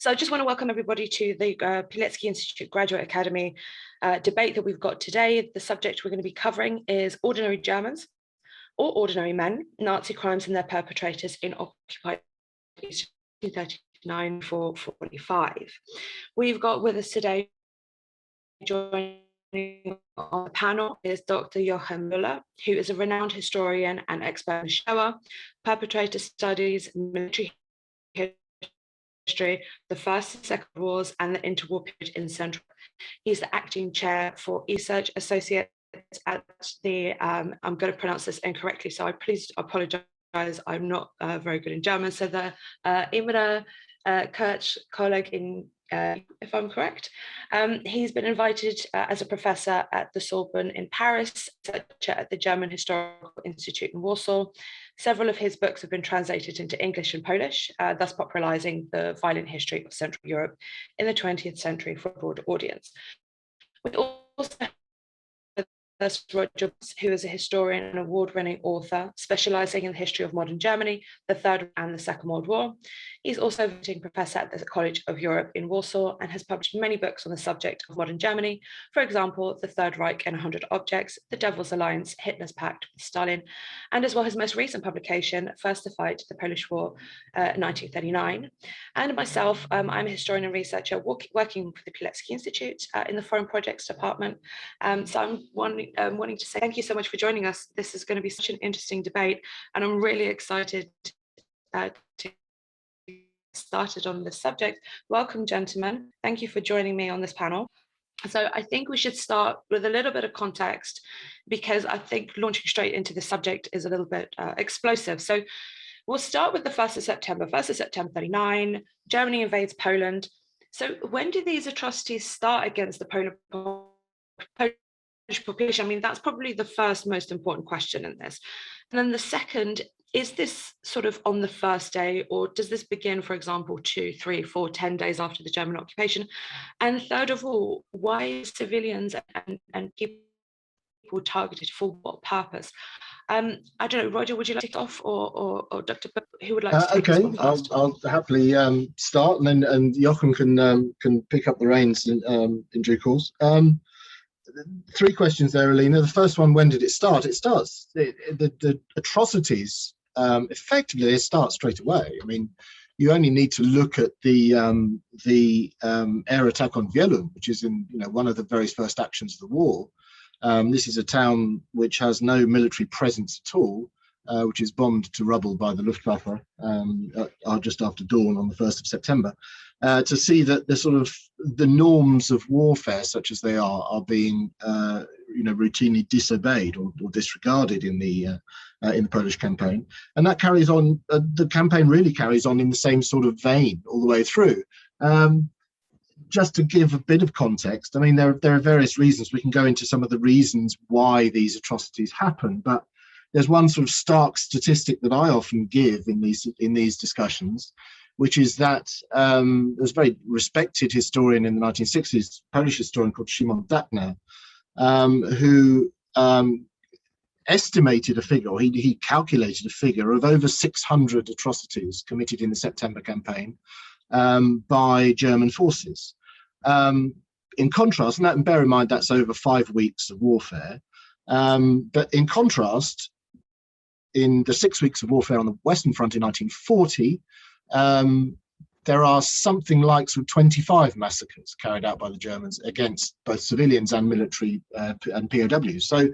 So I just want to welcome everybody to the Pileckiego Institute Graduate Academy debate that we've got today. The subject we're going to be covering is ordinary Germans or ordinary men, Nazi crimes and their perpetrators in occupied 1939–45. We've got with us today, joining on the panel is Dr. Jochen Böhler, who is a renowned historian and expert in Shoah, perpetrator studies, military history, the First and Second Wars, and the interwar period in Central. He's the acting chair for research associate at the, I'm going to pronounce this incorrectly, so I please apologize, I'm not very good in German, so the Imre Kirch colleague in, if I'm correct. He's been invited as a professor at the Sorbonne in Paris, researcher at the German Historical Institute in Warsaw. Several of his books have been translated into English and Polish, thus popularizing the violent history of Central Europe in the 20th century for a broader audience. We also Roger, who is a historian and award-winning author specializing in the history of modern Germany, the Third and the Second World War. He's also a visiting professor at the College of Europe in Warsaw and has published many books on the subject of modern Germany. For example, The Third Reich and 100 Objects, The Devil's Alliance, Hitler's Pact with Stalin, and as well his most recent publication, First to Fight the Polish War, 1939. And myself, I'm a historian and researcher working with the Pileckiego Institute in the Foreign Projects Department. So I'm wanting to say thank you so much for joining us. This is going to be such an interesting debate, and I'm really excited to get started on this subject. Welcome, gentlemen. Thank you for joining me on this panel. So I think we should start with a little bit of context, because I think launching straight into the subject is a little bit explosive. So we'll start with the 1st of September. 1st of September 39, Germany invades Poland. So when do these atrocities start against the Polish population? I mean, that's probably the first most important question in this. And then the second, is this sort of on the first day, or does this begin, for example, 2, 3, 4, 10 days after the German occupation? And third of all, why civilians and people targeted, for what purpose? I don't know, Roger, would you like to kick off, or Dr. Who would like to take this one first? I'll happily start, and then Jochen can pick up the reins in due course. 3 questions there, Alina. The first one, when did it start? It starts, the atrocities, effectively, they start straight away. I mean, you only need to look at the air attack on Wielun, which is in one of the very first actions of the war. This is a town which has no military presence at all, which is bombed to rubble by the Luftwaffe just after dawn on the 1st of September. To see that the norms of warfare, such as they are being routinely disobeyed or disregarded in the Polish campaign, and that carries on. The campaign really carries on in the same sort of vein all the way through. Just to give a bit of context, I mean, there are various reasons. We can go into some of the reasons why these atrocities happen, but there's one sort of stark statistic that I often give in these discussions, which is that there's a very respected historian in the 1960s, Polish historian called Szymon Dachner, who estimated a figure, or he calculated a figure of over 600 atrocities committed in the September campaign by German forces. In contrast, and bear in mind that's over 5 weeks of warfare, but in contrast, in the 6 weeks of warfare on the Western Front in 1940, there are something like 25 massacres carried out by the Germans against both civilians and military and POWs. So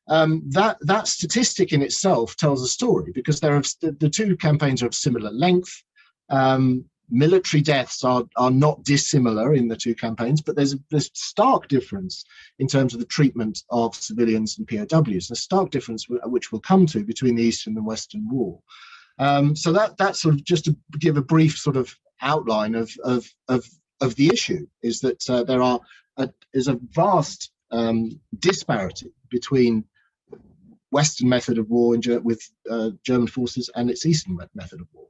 that statistic in itself tells a story, because the 2 campaigns are of similar length. Military deaths are not dissimilar in the 2 campaigns, but there's this stark difference in terms of the treatment of civilians and POWs, a stark difference which we'll come to between the Eastern and Western War. So that's sort of just to give a brief sort of outline of the issue, is that is a vast disparity between Western method of war with German forces and its Eastern method of war.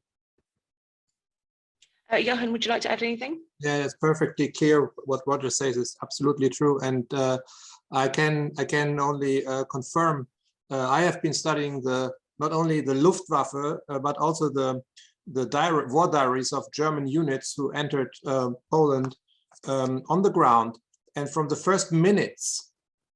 Jochen, would you like to add anything? Yeah, it's perfectly clear. What Roger says is absolutely true, and I can only confirm. I have been studying not only the Luftwaffe but also the war diaries of German units who entered Poland on the ground. And from the first minutes,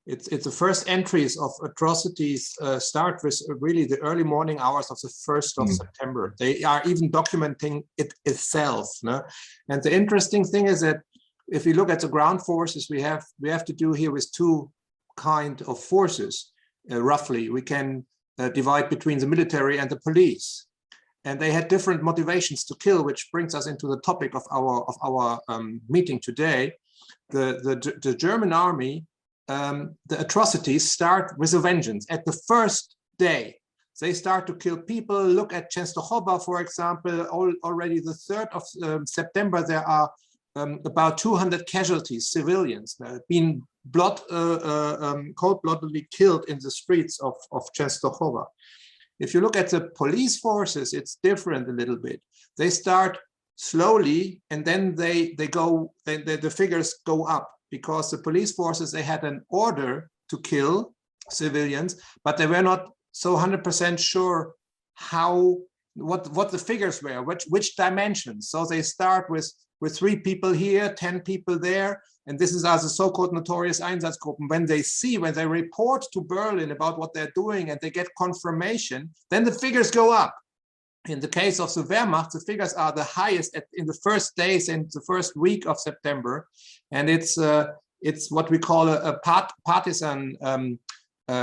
it's the first entries of atrocities start with really the early morning hours of the 1st of September. They are even documenting it itself. No? And the interesting thing is that if we look at the ground forces, we have to do here with two kind of forces. Roughly, we can divide between the military and the police. And they had different motivations to kill, which brings us into the topic of our meeting today. The German army, the atrocities start with a vengeance. At the first day, they start to kill people. Look at Częstochowa, for example. Already the 3rd of September, there are about 200 casualties, civilians, being cold-bloodedly killed in the streets of Częstochowa. If you look at the police forces, it's different a little bit. They start slowly, and then the figures go up, because the police forces, they had an order to kill civilians, but they were not so 100% sure what the figures were, which dimensions. So they start with 3 people here, 10 people there, and this is as a so-called notorious Einsatzgruppen. When they report to Berlin about what they're doing and they get confirmation, then the figures go up. In the case of the Wehrmacht, the figures are the highest in the first days and the first week of September, and it's what we call a partisan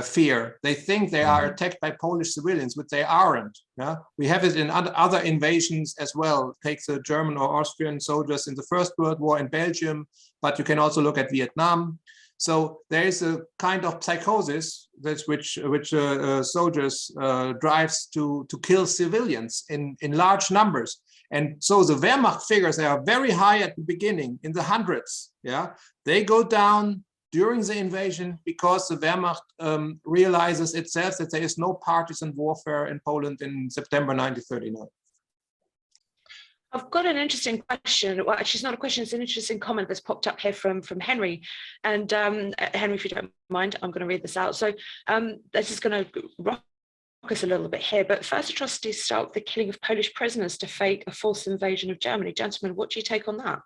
fear. They think they are attacked by Polish civilians, which they aren't. Yeah? We have it in other invasions as well. Take the German or Austrian soldiers in the First World War in Belgium, but you can also look at Vietnam. So there is a kind of psychosis which soldiers drives to kill civilians in large numbers. And so the Wehrmacht figures, they are very high at the beginning, in the hundreds. Yeah, they go down during the invasion because the Wehrmacht realizes itself that there is no partisan warfare in Poland in September 1939. I've got an interesting question. Well, actually, it's not a question, it's an interesting comment that's popped up here from Henry. And Henry, if you don't mind, I'm going to read this out. So this is going to rock us a little bit here. But first atrocities start with the killing of Polish prisoners to fake a false invasion of Germany. Gentlemen, what do you take on that?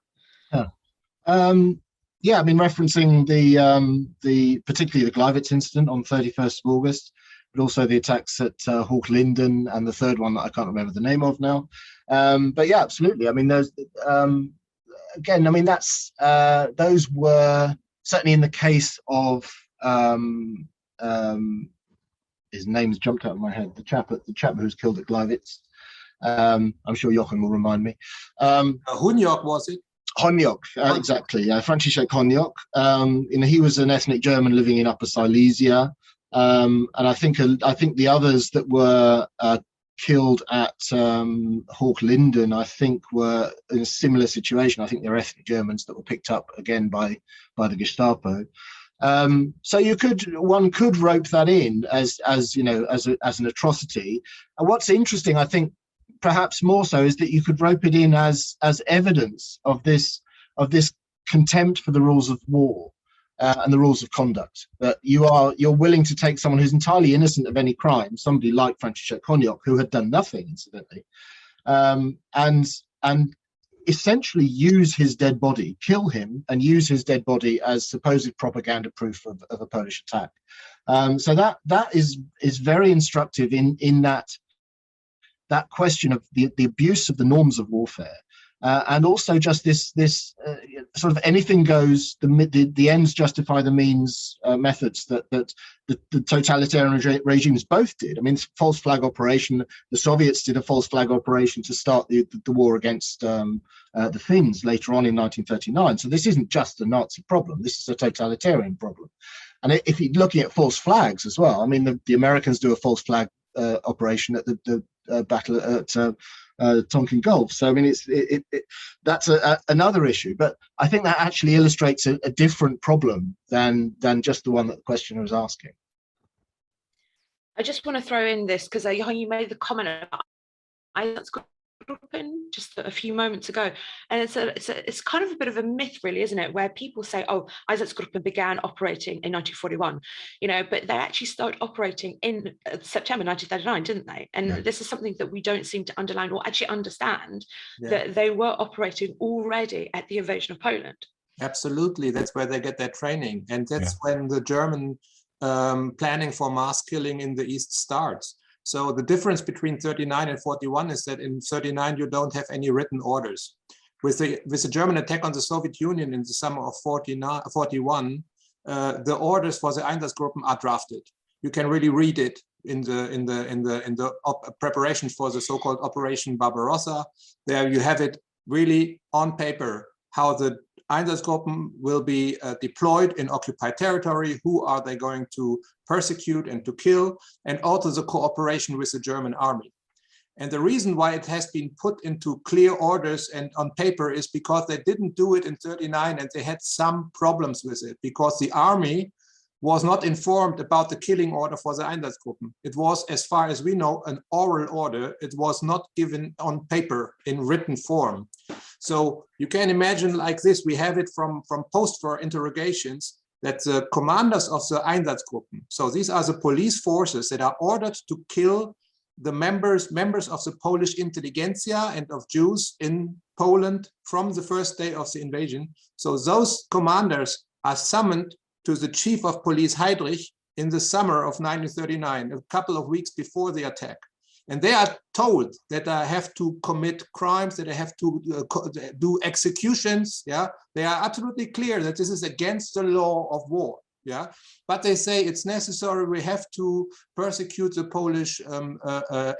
Yeah, I mean, referencing particularly the Gleiwitz incident on 31st of August, but also the attacks at Hochlinden and the third one that I can't remember the name of now. But yeah, absolutely. I mean, those again, I mean, that's those were certainly in the case of his name's jumped out of my head. The chap who was killed at Gleiwitz. I'm sure Jochen will remind me. Hunyok, was it? Honyok, exactly. Franciszek Honyok. He was an ethnic German living in Upper Silesia, and I think the others that were killed at Hochlinden, I think, were in a similar situation. I think they're ethnic Germans that were picked up again by the Gestapo. So one could rope that in as an atrocity. And what's interesting, I think, perhaps more so, is that you could rope it in as evidence of this contempt for the rules of war and the rules of conduct. That you're willing to take someone who's entirely innocent of any crime, somebody like Franciszek Honyok, who had done nothing, incidentally, and essentially use his dead body, kill him, and use his dead body as supposed propaganda proof of a Polish attack. So that is very instructive in that question of the abuse of the norms of warfare, and also just this sort of anything goes, the ends justify the means methods that the totalitarian regimes both did. I mean, false flag operation. The Soviets did a false flag operation to start the war against the Finns later on in 1939. So this isn't just a Nazi problem. This is a totalitarian problem. And if you're looking at false flags as well, I mean, the Americans do a false flag operation at the battle at Tonkin Gulf. So I mean, that's another issue. But I think that actually illustrates a different problem than just the one that the questioner was asking. I just want to throw in this because you made the comment about just a few moments ago, and it's kind of a bit of a myth, really, isn't it, where people say, oh, Einsatzgruppen began operating in 1941, but they actually started operating in September 1939, didn't they? And this is something that we don't seem to underline or actually understand, that they were operating already at the invasion of Poland. Absolutely, that's where they get their training, and that's when the German planning for mass killing in the East starts. So the difference between 39 and 41 is that in 39 you don't have any written orders. With the German attack on the Soviet Union in the summer of 41, the orders for the Einsatzgruppen are drafted. You can really read it in the preparation for the so-called Operation Barbarossa. There you have it really on paper, how the Einsatzgruppen will be deployed in occupied territory, who are they going to persecute and to kill, and also the cooperation with the German army. And the reason why it has been put into clear orders and on paper is because they didn't do it in 39 and they had some problems with it, because the army was not informed about the killing order for the Einsatzgruppen. It was, as far as we know, an oral order. It was not given on paper in written form. So you can imagine like this, we have it from post-war interrogations, that the commanders of the Einsatzgruppen, so these are the police forces that are ordered to kill the members of the Polish intelligentsia and of Jews in Poland from the first day of the invasion. So those commanders are summoned to the chief of police Heydrich in the summer of 1939, a couple of weeks before the attack. And they are told that they have to commit crimes, that they have to do executions. Yeah, they are absolutely clear that this is against the law of war. Yeah, but they say it's necessary. We have to persecute the Polish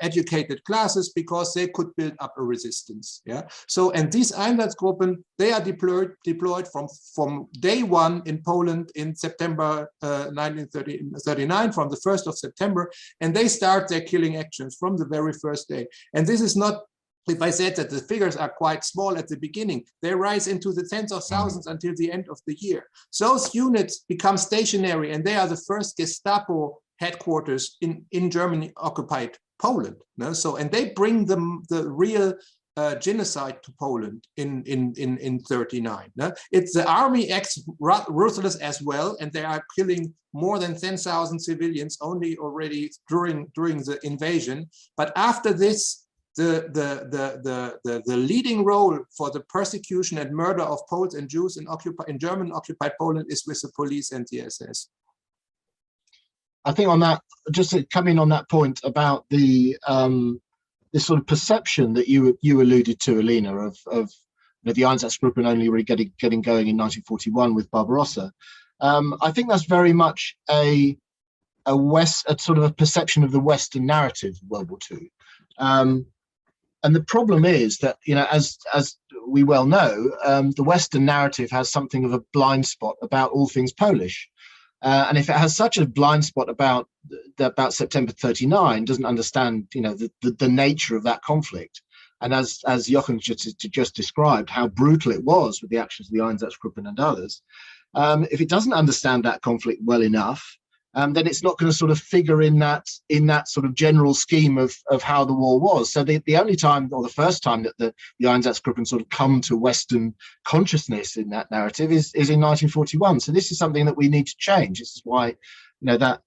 educated classes because they could build up a resistance. Yeah, so and these Einsatzgruppen, they are deployed from day one in Poland in September 1939, from the 1st of September, and they start their killing actions from the very first day. And this is not. If I said that the figures are quite small at the beginning, they rise into the tens of thousands until the end of the year. Those units become stationary, and they are the first Gestapo headquarters in Germany occupied Poland. No? So, and they bring them the real genocide to Poland in 39. No? It's the army acts ruthless as well, and they are killing more than 10,000 civilians already during the invasion. But after this, the leading role for the persecution and murder of Poles and Jews in German occupied Poland is with the police and the SS. I think on that, just to come in on that point about the this sort of perception that you alluded to, Alina, of the Einsatzgruppen only really getting going in 1941 with Barbarossa. I think that's very much a sort of a perception of the Western narrative of World War II. And the problem is that, as we well know, the Western narrative has something of a blind spot about all things Polish. And if it has such a blind spot about September 39, doesn't understand, the nature of that conflict. And as Jochen just described, how brutal it was with the actions of the Einsatzgruppen and others, if it doesn't understand that conflict well enough, then it's not going to sort of figure in that sort of general scheme of how the war was. So the only time, or the first time, that the Einsatzgruppen sort of come to Western consciousness in that narrative is in 1941. So this is something that we need to change. This is why, that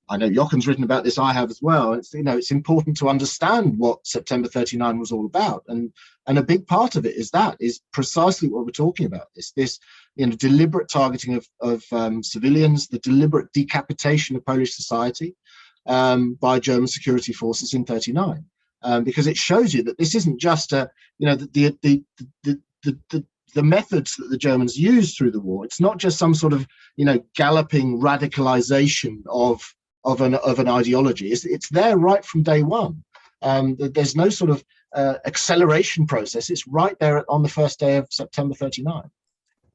I know Jochen's written about this, I have as well. It's important to understand what September 39 was all about, and a big part of it is precisely what we're talking about. This deliberate targeting of civilians, the deliberate decapitation of Polish society by German security forces in 39, because it shows you that this isn't just the methods that the Germans used through the war. It's not just some sort of galloping radicalization of an ideology. It's there right from day one. There's no sort of acceleration process. It's right there on the first day of September 39.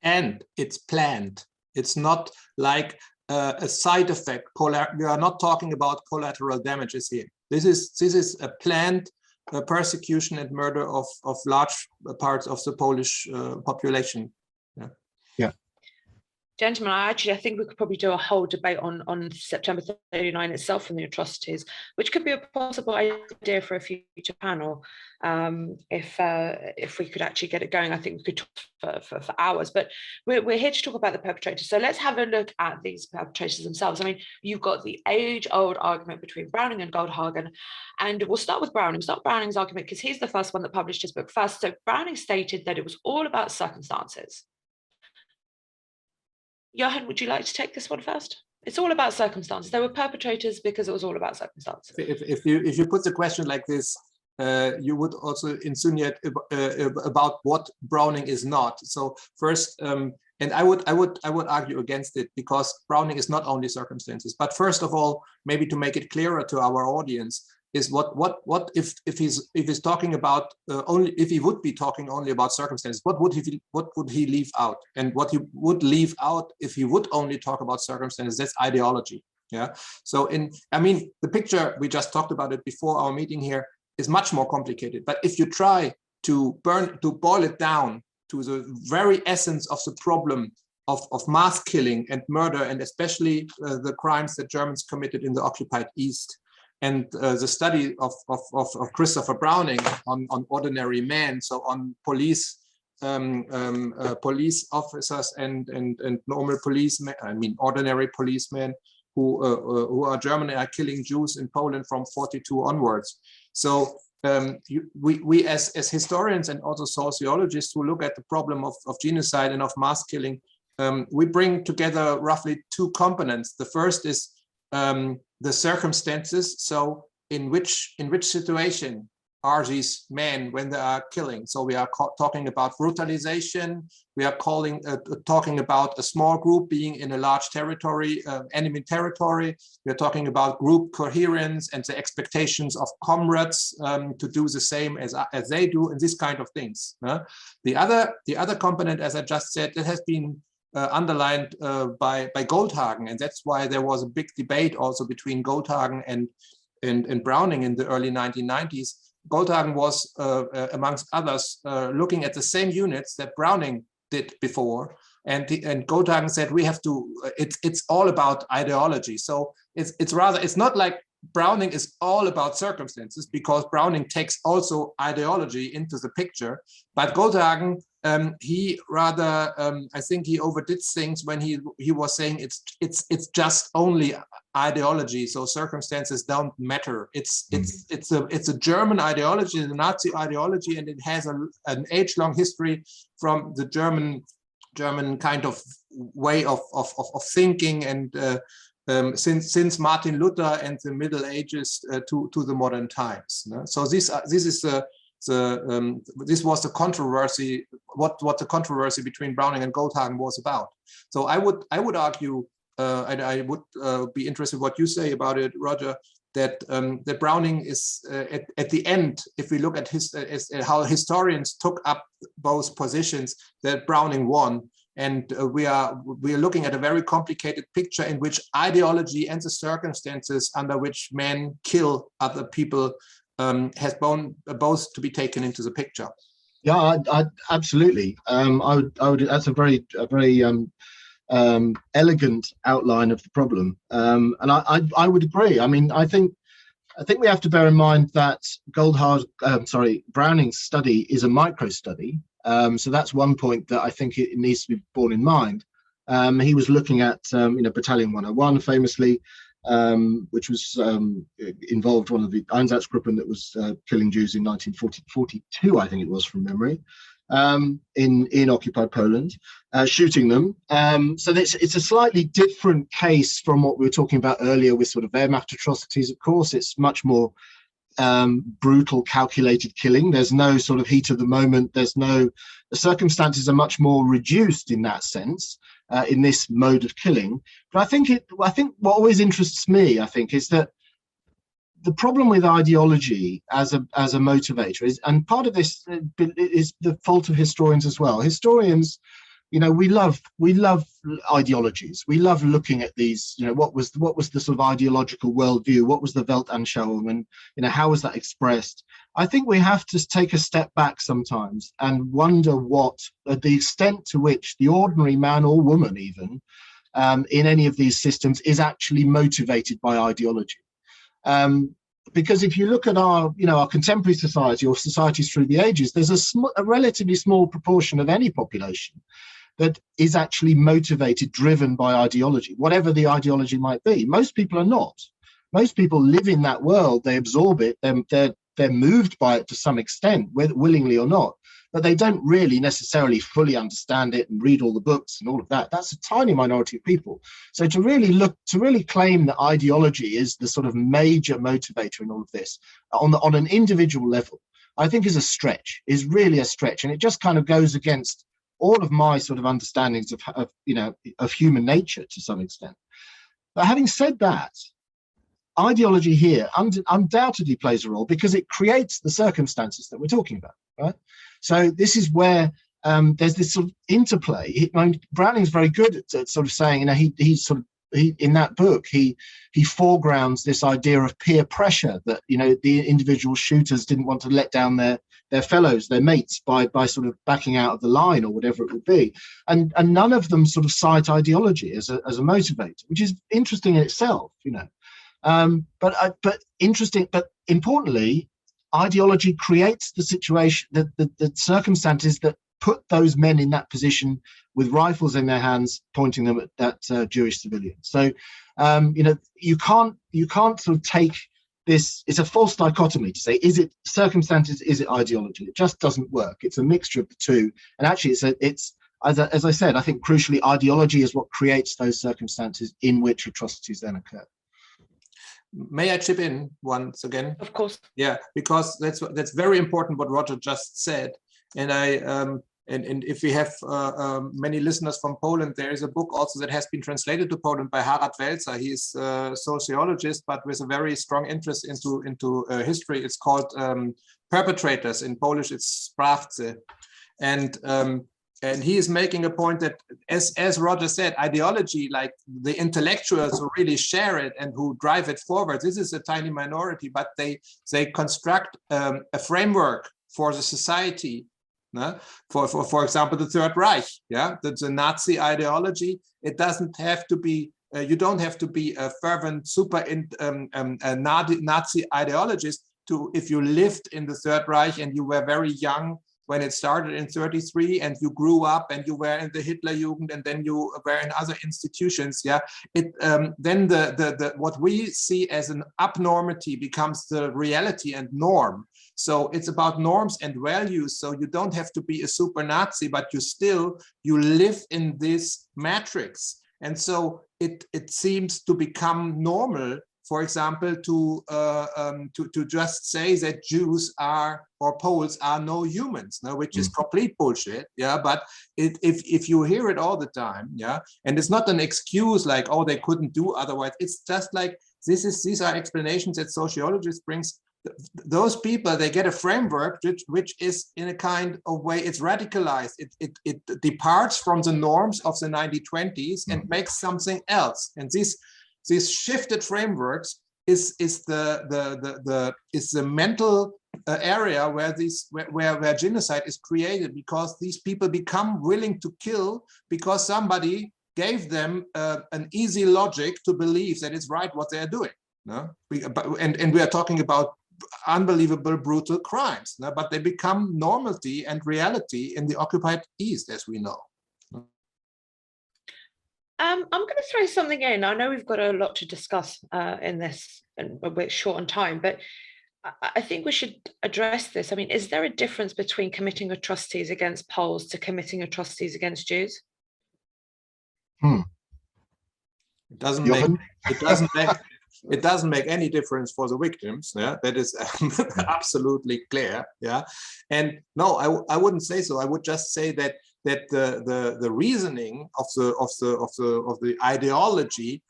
And it's planned. It's not like a side effect. We are not talking about collateral damages here. This is a planned persecution and murder of large parts of the Polish population. Yeah. Gentlemen, I think we could probably do a whole debate on September 39 itself and the atrocities, which could be a possible idea for a future panel. If we could actually get it going, I think we could talk for hours, but we're here to talk about the perpetrators. So let's have a look at these perpetrators themselves. I mean, you've got the age-old argument between Browning and Goldhagen, and we'll start with Browning. We'll start Browning's argument because he's the first one that published his book first. So Browning stated that it was all about circumstances. Jochen, would you like to take this one first? It's all about circumstances. There were perpetrators because it was all about circumstances. If you put the question like this, you would also insinuate about what Browning is not. So first, and I would argue against it, because Browning is not only circumstances. But first of all, maybe to make it clearer to our audience, is what if he's talking about if he would be talking only about circumstances, what would he leave out? And what he would leave out if he would only talk about circumstances, that's ideology. Yeah. So I mean, the picture, we just talked about it before our meeting here, is much more complicated. But if you try to boil it down to the very essence of the problem of mass killing and murder, and especially the crimes that Germans committed in the occupied East, and the study of Christopher Browning on ordinary men, so on police officers and normal policemen, I mean ordinary policemen who are German and are killing Jews in Poland from 42 onwards. So we as historians and also sociologists who look at the problem of genocide and of mass killing, we bring together roughly two components. The first is the circumstances. So in which situation are these men when they are killing? So we are talking about brutalization. We are talking about a small group being in a large territory, enemy territory. We are talking about group coherence and the expectations of comrades to do the same as they do, and this kind of things. The other component, as I just said, that has been underlined by Goldhagen, and that's why there was a big debate also between Goldhagen and Browning in the early 1990s. Goldhagen was, amongst others, looking at the same units that Browning did before, and Goldhagen said we have to. It's all about ideology. So it's not like Browning is all about circumstances, because Browning takes also ideology into the picture, but Goldhagen, he rather, I think he overdid things when he was saying it's just only ideology, so circumstances don't matter. It's a German ideology, the Nazi ideology, and it has an age-long history from the German kind of way of thinking, and since Martin Luther and the Middle Ages to the modern times. No? So this was the controversy. What the controversy between Browning and Goldhagen was about. So I would argue, and I would be interested what you say about it, Roger, that that Browning is at the end, if we look at how historians took up both positions, that Browning won. And we are looking at a very complicated picture in which ideology and the circumstances under which men kill other people has both to be taken into the picture. Yeah, I absolutely. I would. That's a very elegant outline of the problem, and I would agree. I mean, I think we have to bear in mind that Browning's study is a micro study. So that's one point that I think it needs to be borne in mind. He was looking at Battalion 101 famously, which was involved one of the Einsatzgruppen that was killing Jews in 1942, I think it was from memory, in occupied Poland, shooting them. So it's a slightly different case from what we were talking about earlier with sort of Wehrmacht atrocities. Of course, it's much more brutal, calculated killing. There's no sort of heat of the moment. The circumstances are much more reduced in that sense, in this mode of killing. But I think what always interests me, is that the problem with ideology as a motivator is, and part of this is the fault of historians as well. Historians we love ideologies. We love looking at these, what was the sort of ideological worldview? What was the Weltanschauung? And, how was that expressed? I think we have to take a step back sometimes and wonder what the extent to which the ordinary man or woman even in any of these systems is actually motivated by ideology. Because if you look at our contemporary society or societies through the ages, there's a relatively small proportion of any population that is actually motivated, driven by ideology, whatever the ideology might be. Most people are not. Most people live in that world, they absorb it, they're moved by it to some extent, whether willingly or not, but they don't really necessarily fully understand it and read all the books and all of that. That's a tiny minority of people. So to really claim that ideology is the sort of major motivator in all of this on an individual level, I think is really a stretch. And it just kind of goes against all of my sort of understandings of human nature to some extent. But having said that, ideology here undoubtedly plays a role because it creates the circumstances that we're talking about, right? So this is where there's this sort of interplay. Browning's very good at sort of saying, he in that book, he foregrounds this idea of peer pressure that, the individual shooters didn't want to let down their fellows, their mates, by sort of backing out of the line or whatever it would be. And none of them sort of cite ideology as a motivator, which is interesting in itself, but interesting, but importantly, ideology creates the situation, the circumstances that put those men in that position with rifles in their hands, pointing them at Jewish civilians. So, you can't sort of take this. It's a false dichotomy to say, is it circumstances, is it ideology? It just doesn't work. It's a mixture of the two. And actually, it's as I said, I think crucially, ideology is what creates those circumstances in which atrocities then occur. May I chip in once again? Of course. Yeah, because that's very important what Roger just said. And and if we have many listeners from Poland, there is a book also that has been translated to Poland by Harald Welzer. He is a sociologist, but with a very strong interest into history. It's called Perpetrators. In Polish, it's Sprawcy. And he is making a point that, as Roger said, ideology, like the intellectuals who really share it and who drive it forward, this is a tiny minority, but they construct a framework for the society. For example, the Third Reich, the Nazi ideology. It doesn't have to be. You don't have to be a fervent Nazi ideologist if you lived in the Third Reich and you were very young when it started in 1933, and you grew up and you were in the Hitlerjugend and then you were in other institutions. Then the what we see as an abnormity becomes the reality and norm. So it's about norms and values. So you don't have to be a super Nazi, but you live in this matrix. And so it seems to become normal, for example, to just say that Jews or Poles are no humans, which is complete bullshit. But if you hear it all the time, and it's not an excuse like, oh, they couldn't do otherwise. It's just like these are explanations that sociologists brings. Those people, they get a framework which is in a kind of way, it's radicalized. It departs from the norms of the 1920s and makes something else. And these shifted frameworks is the mental area where genocide is created, because these people become willing to kill because somebody gave them an easy logic to believe that it's right what they are doing. And we are talking about unbelievable, brutal crimes, but they become normality and reality in the occupied East, as we know. I'm going to throw something in. I know we've got a lot to discuss in this, and we're short on time, but I think we should address this. I mean, is there a difference between committing atrocities against Poles to committing atrocities against Jews? It doesn't make any difference for the victims. That is absolutely clear. And no, I wouldn't say so. I would just say that the reasoning of the ideology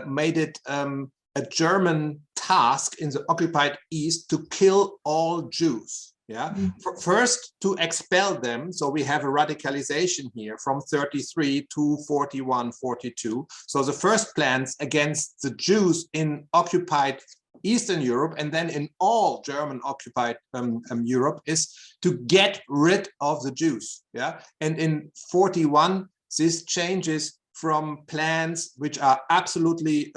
made it a German task in the occupied East to kill all Jews. Yeah, first to expel them. So we have a radicalization here from 33 to 41, 42. So the first plans against the Jews in occupied Eastern Europe and then in all German occupied Europe is to get rid of the Jews. Yeah, and in 41, this changes from plans which are absolutely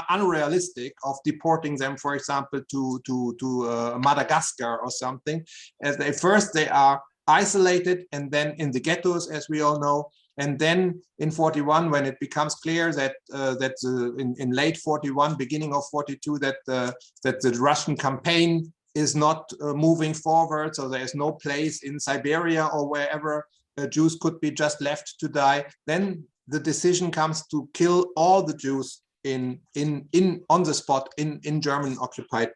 unrealistic of deporting them, for example, to Madagascar or something. As they are isolated and then in the ghettos, as we all know. And then in 41, when it becomes clear that in late 41, beginning of 42, that the Russian campaign is not moving forward, so there is no place in Siberia or wherever Jews could be just left to die, then the decision comes to kill all the Jews on the spot in German occupied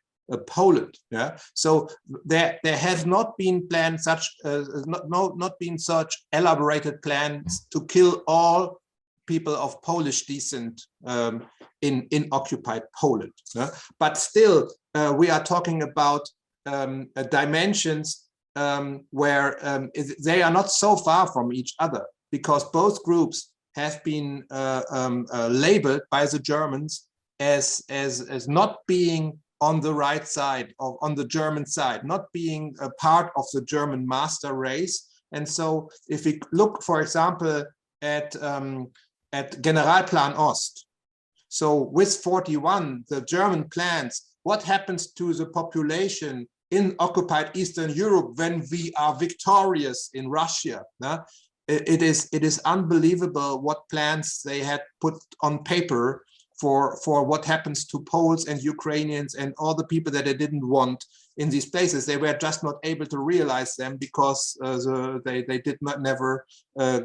Poland. Yeah, so there has not been planned such not been such elaborated plans to kill all people of Polish descent in occupied Poland. Yeah? But still, we are talking about dimensions where they are not so far from each other, because both groups have been labeled by the Germans as not being on the right side, on the German side, not being a part of the German master race. And so if we look, for example, at Generalplan Ost, so with 41, the German plans, what happens to the population in occupied Eastern Europe when we are victorious in Russia? It is unbelievable what plans they had put on paper for what happens to Poles and Ukrainians and all the people that they didn't want in these places. They were just not able to realize them because they did not never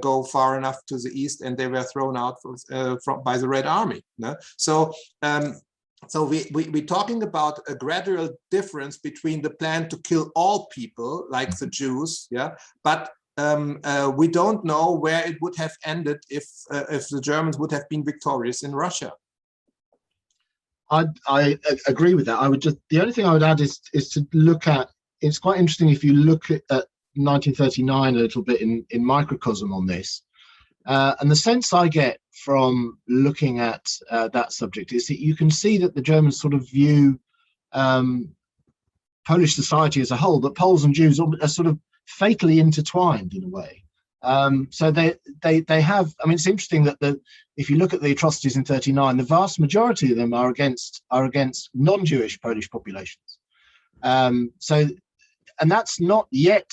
go far enough to the east, and they were thrown out by the Red Army. No? So we're talking about a gradual difference between the plan to kill all people, like the Jews, yeah, but we don't know where it would have ended if the Germans would have been victorious in Russia. I agree with that. The only thing I would add is to look at, it's quite interesting if you look at 1939 a little bit in microcosm on this. And the sense I get from looking at that subject is that you can see that the Germans sort of view Polish society as a whole, that Poles and Jews are sort of fatally intertwined in a way. So they have, I mean, it's interesting that if you look at the atrocities in 39, the vast majority of them are against non-Jewish Polish populations. And that's not yet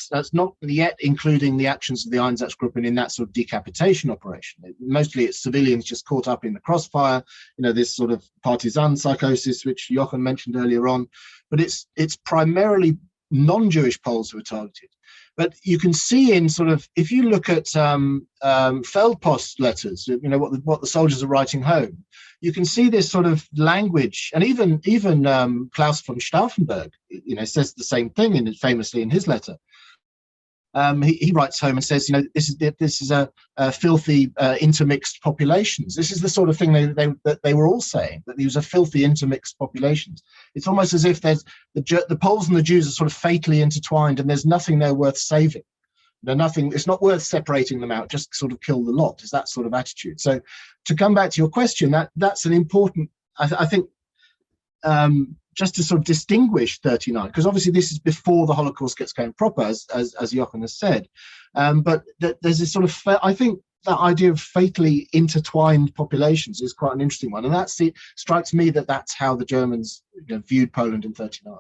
including the actions of the Einsatzgruppen in that sort of decapitation operation. Mostly it's civilians just caught up in the crossfire, this sort of partisan psychosis, which Jochen mentioned earlier on. But it's primarily non-Jewish Poles who are targeted. But you can see in sort of, if you look at Feldpost letters, what the soldiers are writing home, you can see this sort of language, and even Klaus von Stauffenberg, says the same thing famously in his letter. He writes home and says, this is a filthy intermixed populations. This is the sort of thing that they were all saying, that these are filthy intermixed populations. It's almost as if the Poles and the Jews are sort of fatally intertwined, and there's nothing there worth saving. Nothing. It's not worth separating them out. Just sort of kill the lot. Is that sort of attitude? So, to come back to your question, that's an important. I think. Just to sort of distinguish 39, because obviously this is before the Holocaust gets going proper, as Jochen has said. But there's this sort of, I think that idea of fatally intertwined populations is quite an interesting one. And strikes me that's how the Germans viewed Poland in 39.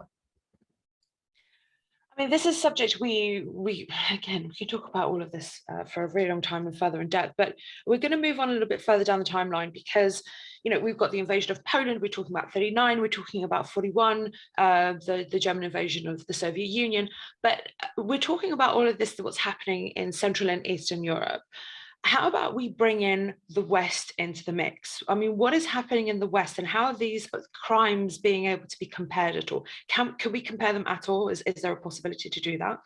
I mean, this is a subject we can talk about all of this for a very long time and further in depth, but we're going to move on a little bit further down the timeline because, we've got the invasion of Poland, we're talking about 39, we're talking about 41, the German invasion of the Soviet Union, but we're talking about all of this, what's happening in Central and Eastern Europe. How about we bring in the West into the mix? I mean, what is happening in the West, and how are these crimes being able to be compared at all? Can we compare them at all? Is there a possibility to do that?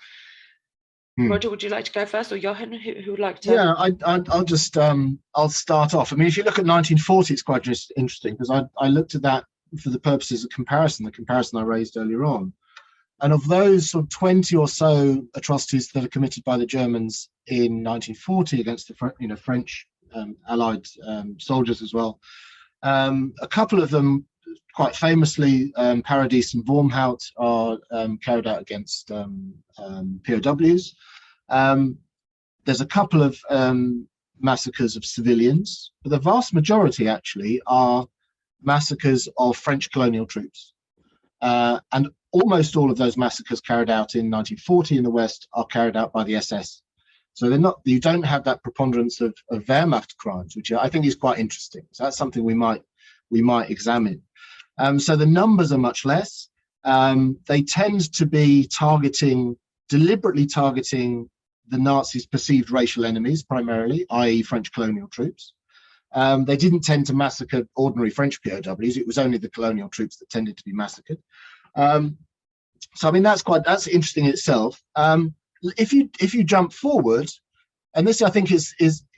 Roger, would you like to go first, or Jochen, who would like to? Yeah, I'll just I'll start off. I mean, if you look at 1940, it's quite interesting because I looked at that for the purposes of comparison, the comparison I raised earlier on. And of those sort of 20 or so atrocities that are committed by the Germans in 1940 against the French Allied soldiers as well, a couple of them, quite famously, Paradis and Wormhout, are carried out against POWs. There's a couple of massacres of civilians, but the vast majority actually are massacres of French colonial troops. And almost all of those massacres carried out in 1940 in the West are carried out by the SS. So they're not, you don't have that preponderance of Wehrmacht crimes, which I think is quite interesting. So that's something we might examine. So the numbers are much less. They tend to be deliberately targeting the Nazis' perceived racial enemies, primarily, i.e. French colonial troops. They didn't tend to massacre ordinary French POWs. It was only the colonial troops that tended to be massacred. So I mean, that's interesting in itself. If you jump forward, and this I think is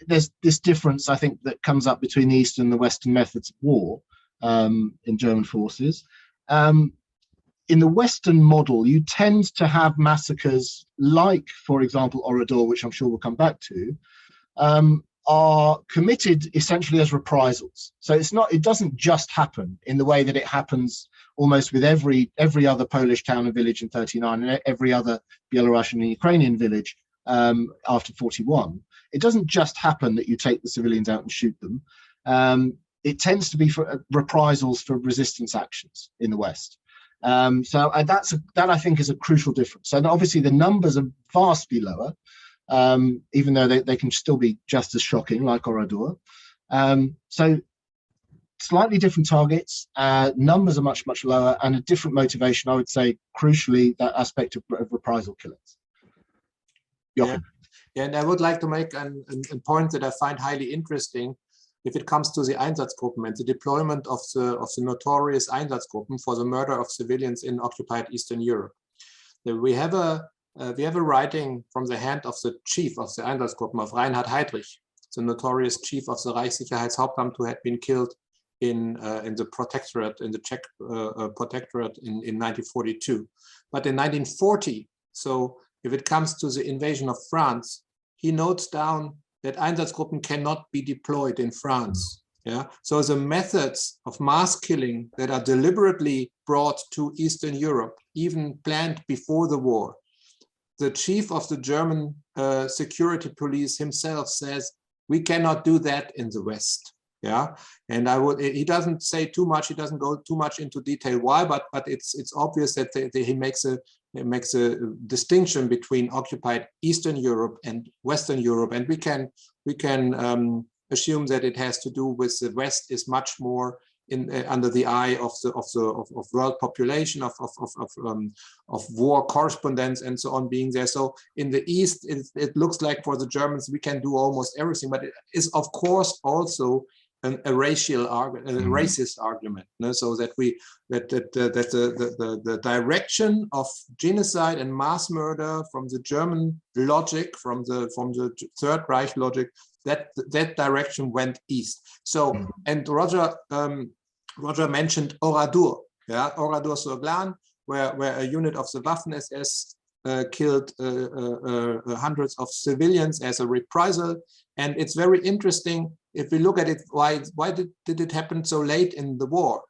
there's this difference I think that comes up between the Eastern and the Western methods of war in German forces. In the Western model, you tend to have massacres like, for example, Oradour, which I'm sure we'll come back to, are committed essentially as reprisals. So it doesn't just happen in the way that it happens almost with every other Polish town and village in 39 and every other Belarusian and Ukrainian village after 41. It doesn't just happen that you take the civilians out and shoot them. It tends to be for reprisals for resistance actions in the West. So that I think is a crucial difference. So obviously the numbers are vastly lower, even though they can still be just as shocking, like Oradour. So slightly different targets, numbers are much, much lower, and a different motivation, I would say, crucially, that aspect of reprisal killings. Yeah, and I would like to make a point that I find highly interesting if it comes to the Einsatzgruppen and the deployment of the notorious Einsatzgruppen for the murder of civilians in occupied Eastern Europe. We have a writing from the hand of the chief of the Einsatzgruppen, of Reinhard Heydrich, the notorious chief of the Reichssicherheitshauptamt, who had been killed in the protectorate, in the Czech protectorate in 1942. But in 1940, so if it comes to the invasion of France, he notes down that Einsatzgruppen cannot be deployed in France. Yeah, so the methods of mass killing that are deliberately brought to Eastern Europe, even planned before the war, the chief of the German security police himself says, we cannot do that in the West. Yeah, and he doesn't say too much, he doesn't go too much into detail why, but it's obvious that he makes a distinction between occupied Eastern Europe and Western Europe, and we can assume that it has to do with the West is much more under the eye of world population, of war correspondents and so on being there. So in the East, it looks like for the Germans we can do almost everything, but it is of course also a racial argument, a racist argument. No? So that the direction of genocide and mass murder from the German logic, from the Third Reich logic, that direction went east. So, and Roger mentioned Oradour, yeah, Oradour-sur-Glane, where a unit of the Waffen-SS killed hundreds of civilians as a reprisal. And it's very interesting if we look at it, why did it happen so late in the war?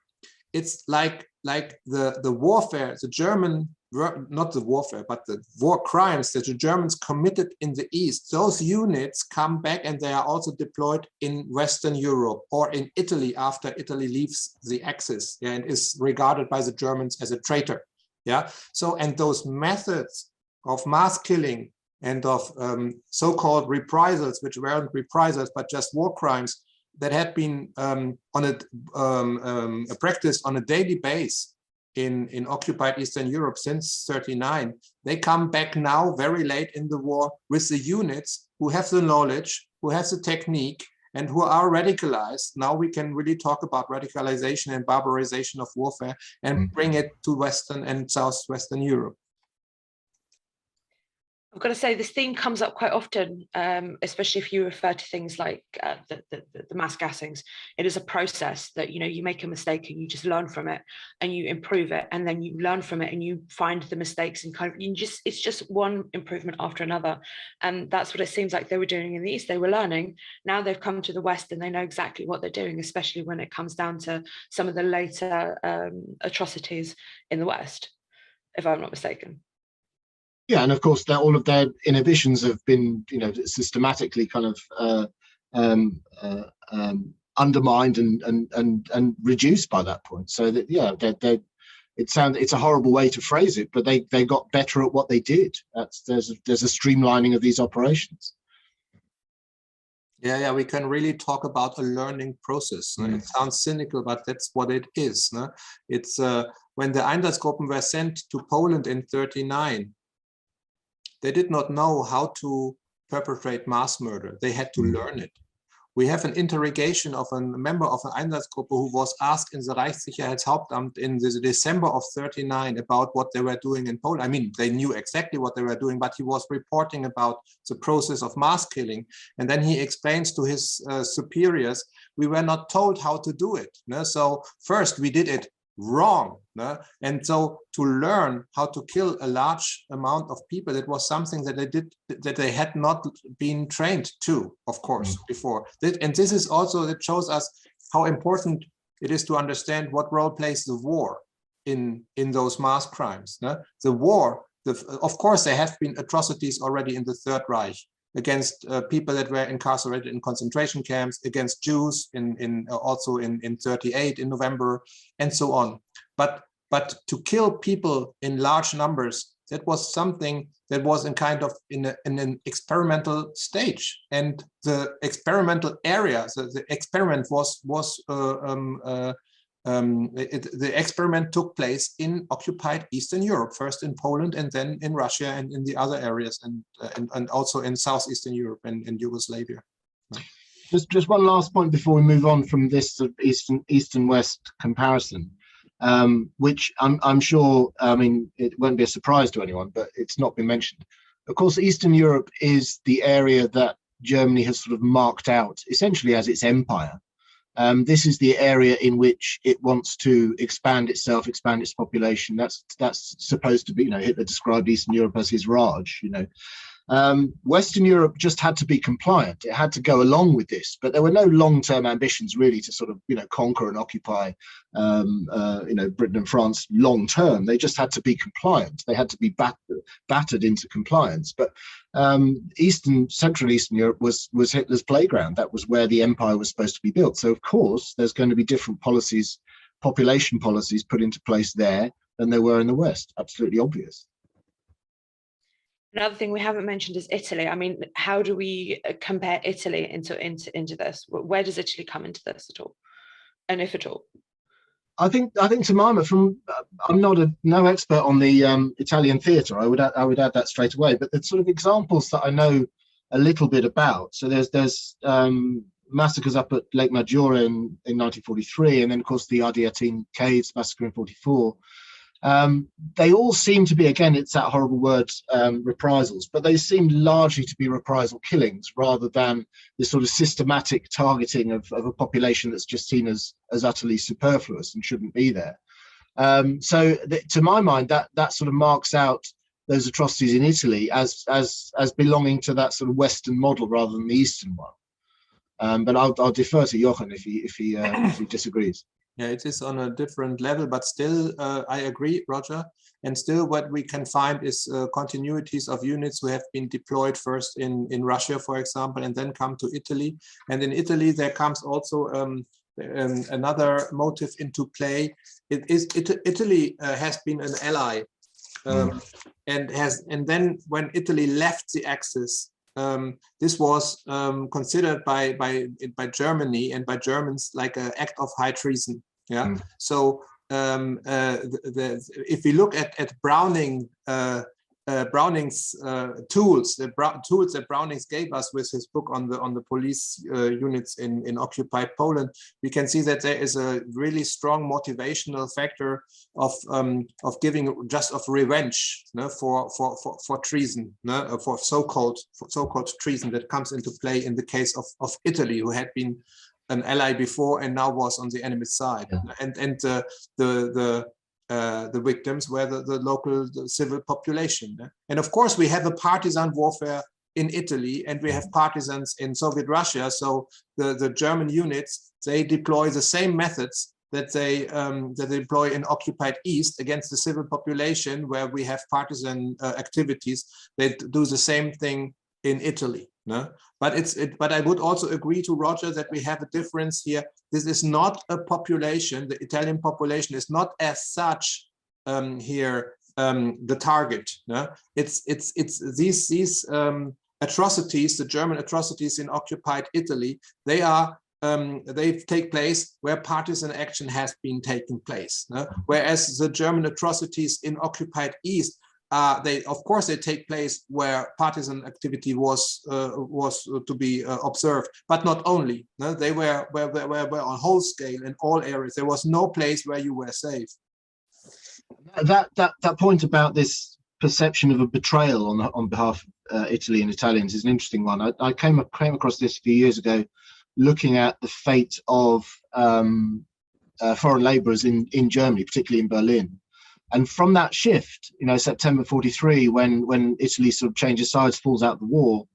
It's like the warfare, the German, not the warfare, but the war crimes that the Germans committed in the East, those units come back and they are also deployed in Western Europe or in Italy after Italy leaves the Axis, yeah, and is regarded by the Germans as a traitor. Yeah, so, and those methods of mass killing and of so-called reprisals, which weren't reprisals, but just war crimes that had been practiced on a daily basis in occupied Eastern Europe since 1939, they come back now very late in the war with the units who have the knowledge, who have the technique, and who are radicalized. Now we can really talk about radicalization and barbarization of warfare and bring it to Western and Southwestern Europe. I've got to say, this theme comes up quite often, especially if you refer to things like the mass gassings. It is a process that, you know, you make a mistake and you just learn from it and you improve it, and then you learn from it and you find the mistakes and kind of, it's just one improvement after another. And that's what it seems like they were doing in the East. They were learning. Now they've come to the West and they know exactly what they're doing, especially when it comes down to some of the later atrocities in the West, if I'm not mistaken. Yeah, and of course, all of their inhibitions have been, you know, systematically kind of undermined and reduced by that point. So that, yeah, it's a horrible way to phrase it, but they got better at what they did. There's a streamlining of these operations. Yeah, we can really talk about a learning process. It sounds cynical, but that's what it is. It's when the Einsatzgruppen were sent to Poland in 1939. They did not know how to perpetrate mass murder. They had to learn it. We have an interrogation of a member of an Einsatzgruppe who was asked in the Reichssicherheitshauptamt in the December of 1939 about what they were doing in Poland. I mean, they knew exactly what they were doing, but he was reporting about the process of mass killing. And then he explains to his superiors, we were not told how to do it. So first we did it wrong. And so to learn how to kill a large amount of people, it was something that they had not been trained to, of course, before. And this is also, it shows us how important it is to understand what role plays the war in those mass crimes. The war, of course, there have been atrocities already in the Third Reich against people that were incarcerated in concentration camps, against Jews also in 1938 in November, and so on. But to kill people in large numbers, that was something that was in an experimental stage, and the experimental area, so the experiment the experiment took place in occupied Eastern Europe, first in Poland and then in Russia and in the other areas, and also in Southeastern Europe and in Yugoslavia. Just one last point before we move on from this sort of East and West comparison, which I'm sure, I mean, it won't be a surprise to anyone, but it's not been mentioned. Of course, Eastern Europe is the area that Germany has sort of marked out essentially as its empire. This is the area in which it wants to expand itself, expand its population. That's supposed to be, you know, Hitler described Eastern Europe as his Raj, you know. Western Europe just had to be compliant. It had to go along with this, but there were no long-term ambitions really to sort of, you know, conquer and occupy, you know, Britain and France long-term. They just had to be compliant. They had to be battered into compliance. But Central Eastern Europe was Hitler's playground. That was where the empire was supposed to be built. So of course, there's going to be different policies, population policies put into place there than there were in the West. Absolutely obvious. Another thing we haven't mentioned is Italy. I mean, how do we compare Italy into this? Where does Italy come into this at all, and if at all? I think Jemima, I'm no expert on the Italian theatre. I would add that straight away. But the sort of examples that I know a little bit about. So there's massacres up at Lake Maggiore in 1943, and then of course the Ardeatine Caves massacre in 1944. They all seem to be, again, it's that horrible word, reprisals, but they seem largely to be reprisal killings rather than this sort of systematic targeting of a population that's just seen as utterly superfluous and shouldn't be there. To my mind, that sort of marks out those atrocities in Italy as belonging to that sort of Western model rather than the Eastern one. But I'll defer to Jochen if he disagrees. Yeah, it is on a different level, but still, I agree, Roger. And still what we can find is continuities of units who have been deployed first in Russia, for example, and then come to Italy. And in Italy, there comes also another motive into play. Italy has been an ally, and then when Italy left the Axis, this was considered by Germany and by Germans like an act of high treason. Yeah. So if we look at Browning Browning's tools, tools that Browning's gave us with his book on the police units in occupied Poland, we can see that there is a really strong motivational factor of giving just of revenge, no, for treason, no, for so-called treason that comes into play in the case of Italy, who had been an ally before and now was on the enemy's side, and the victims were the local civil population. And of course, we have a partisan warfare in Italy, and we have partisans in Soviet Russia. So the German units, they deploy the same methods that they deploy in occupied East against the civil population, where we have partisan activities. They do the same thing in Italy. No? But I would also agree to Roger that we have a difference here. This is not a population. The Italian population is not as such the target. No? It's these atrocities, the German atrocities in occupied Italy. They take place where partisan action has been taking place. No? Whereas the German atrocities in occupied East, of course they take place where partisan activity was to be observed, but not only. No? They were on whole scale in all areas. There was no place where you were safe. That point about this perception of a betrayal on behalf of Italy and Italians is an interesting one. I came across this a few years ago, looking at the fate of foreign labourers in Germany, particularly in Berlin. And from that shift, September 43, when Italy sort of changes sides, falls out of the war,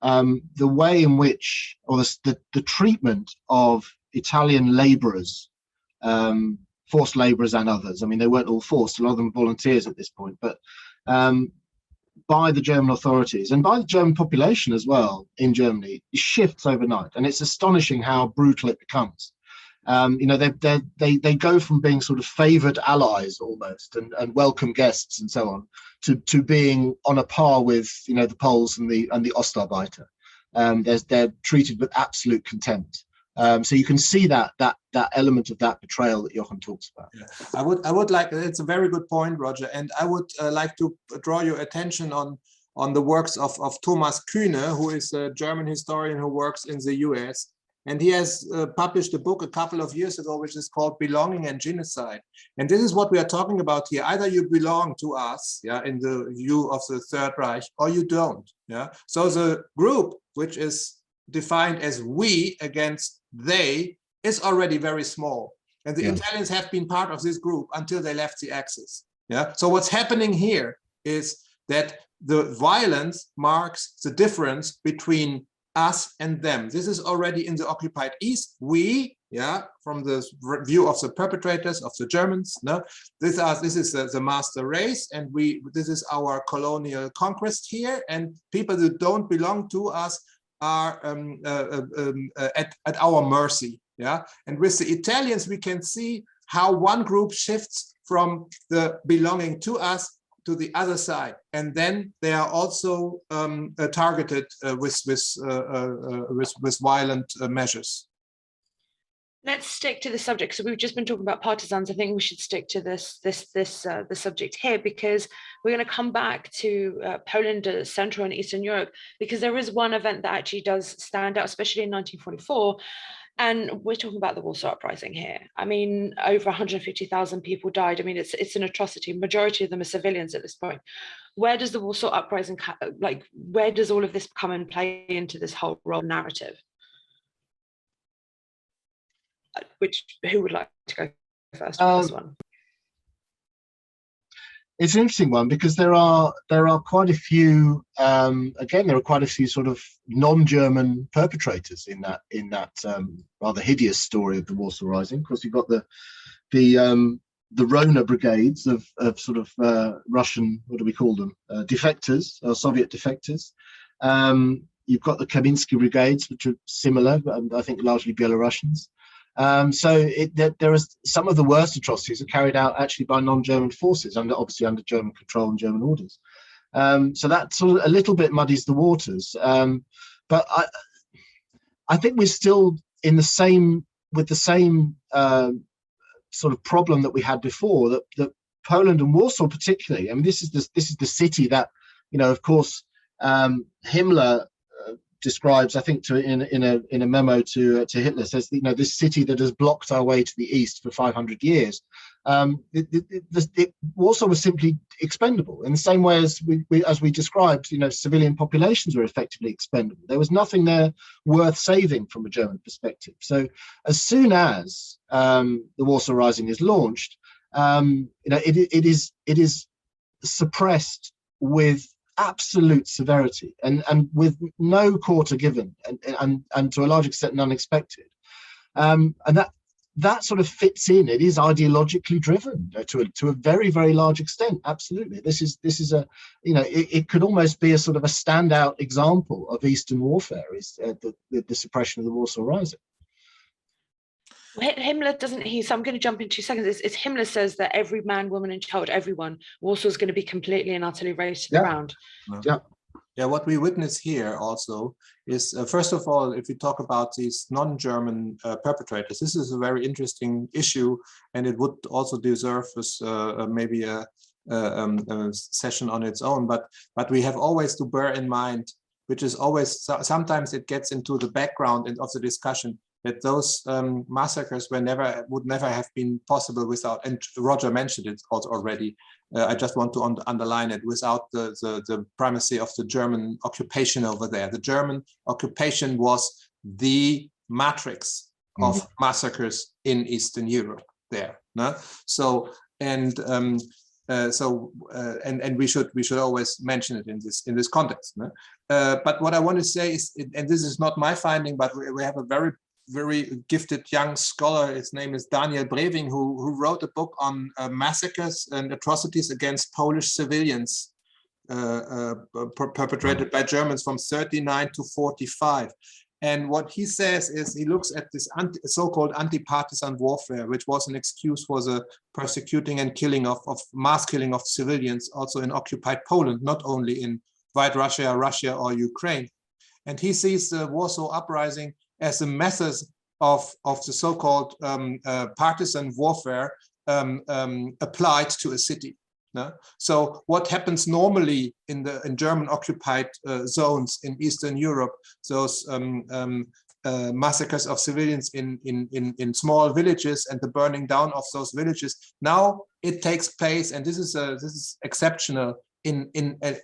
the way in which, or the treatment of Italian labourers, forced labourers and others, I mean, they weren't all forced, a lot of them volunteers at this point, but by the German authorities and by the German population as well in Germany, it shifts overnight. And it's astonishing how brutal it becomes. They go from being sort of favoured allies almost and welcome guests and so on to being on a par with the Poles and the Ostarbeiter. They're treated with absolute contempt. So you can see that element of that betrayal that Jochen talks about. Yeah. I would like, it's a very good point, Roger, and I would like to draw your attention on the works of Thomas Kühne, who is a German historian who works in the US. And he has published a book a couple of years ago, which is called Belonging and Genocide. And this is what we are talking about here. Either you belong to us, in the view of the Third Reich, or you don't. Yeah. So the group, which is defined as we against they, is already very small. And the Italians have been part of this group until they left the Axis. Yeah. So what's happening here is that the violence marks the difference between us and them. This is already in the occupied East. We, from the view of the perpetrators, of the Germans, no, this is the master race, and this is our colonial conquest here, and people that don't belong to us are at our mercy. Yeah, and with the Italians, we can see how one group shifts from the belonging to us to the other side, and then they are also targeted with violent measures. Let's stick to the subject. So we've just been talking about partisans. I think we should stick to the subject here, because we're going to come back to Poland, Central and Eastern Europe, because there is one event that actually does stand out, especially in 1944. And we're talking about the Warsaw Uprising here. I mean, over 150,000 people died. I mean, it's an atrocity. Majority of them are civilians at this point. Where does the Warsaw Uprising, where does all of this come and play into this whole role narrative? Who would like to go first with this one? It's an interesting one, because there are quite a few again, there are quite a few sort of non-German perpetrators in that rather hideous story of the Warsaw Rising. Of course, you've got the Rona brigades of sort of Russian, what do we call them, defectors, or Soviet defectors. You've got the Kaminsky brigades, which are similar, but I think largely Belarusians. So there is some of the worst atrocities are carried out actually by non-German forces, obviously under German control and German orders. So that sort of a little bit muddies the waters. But I think we're still in the same sort of problem that we had before, that Poland and Warsaw particularly. I mean, this is the city that, of course, Himmler describes, I think, in a memo to Hitler, says, this city that has blocked our way to the east for 500 years. Warsaw was simply expendable in the same way as we described. Civilian populations were effectively expendable. There was nothing there worth saving from a German perspective. So as soon as the Warsaw Rising is launched, it is suppressed with absolute severity and with no quarter given, and to a large extent unexpected, and that sort of fits in. It is ideologically driven to a very, very large extent. Absolutely, this is a it could almost be a sort of a standout example of Eastern warfare, is the suppression of the Warsaw Rising. Himmler, doesn't he? So I'm going to jump in 2 seconds. It's Himmler says that every man, woman, and child, everyone, Warsaw is going to be completely and utterly razed to the ground. Yeah, what we witness here also is, first of all, if we talk about these non-German perpetrators, this is a very interesting issue, and it would also deserve maybe a session on its own. But we have always to bear in mind, which is always, sometimes it gets into the background of the discussion, that those massacres would never have been possible without, and Roger mentioned it also already, I just want to underline it, without the primacy of the German occupation over there. The German occupation was the matrix of massacres in Eastern Europe there. No? So we should always mention it in this context. No? But what I want to say is, and this is not my finding, but we have a very gifted young scholar. His name is Daniel Brewing, who wrote a book on massacres and atrocities against Polish civilians perpetrated by Germans from 39 to 45. And what he says is, he looks at this so-called anti-partisan warfare, which was an excuse for the persecuting and killing of mass killing of civilians, also in occupied Poland, not only in White Russia, Russia or Ukraine. And he sees the Warsaw Uprising as a method of the so-called partisan warfare applied to a city. No? So what happens normally in German occupied zones in Eastern Europe, those massacres of civilians in small villages and the burning down of those villages, now it takes place, and this is exceptional in a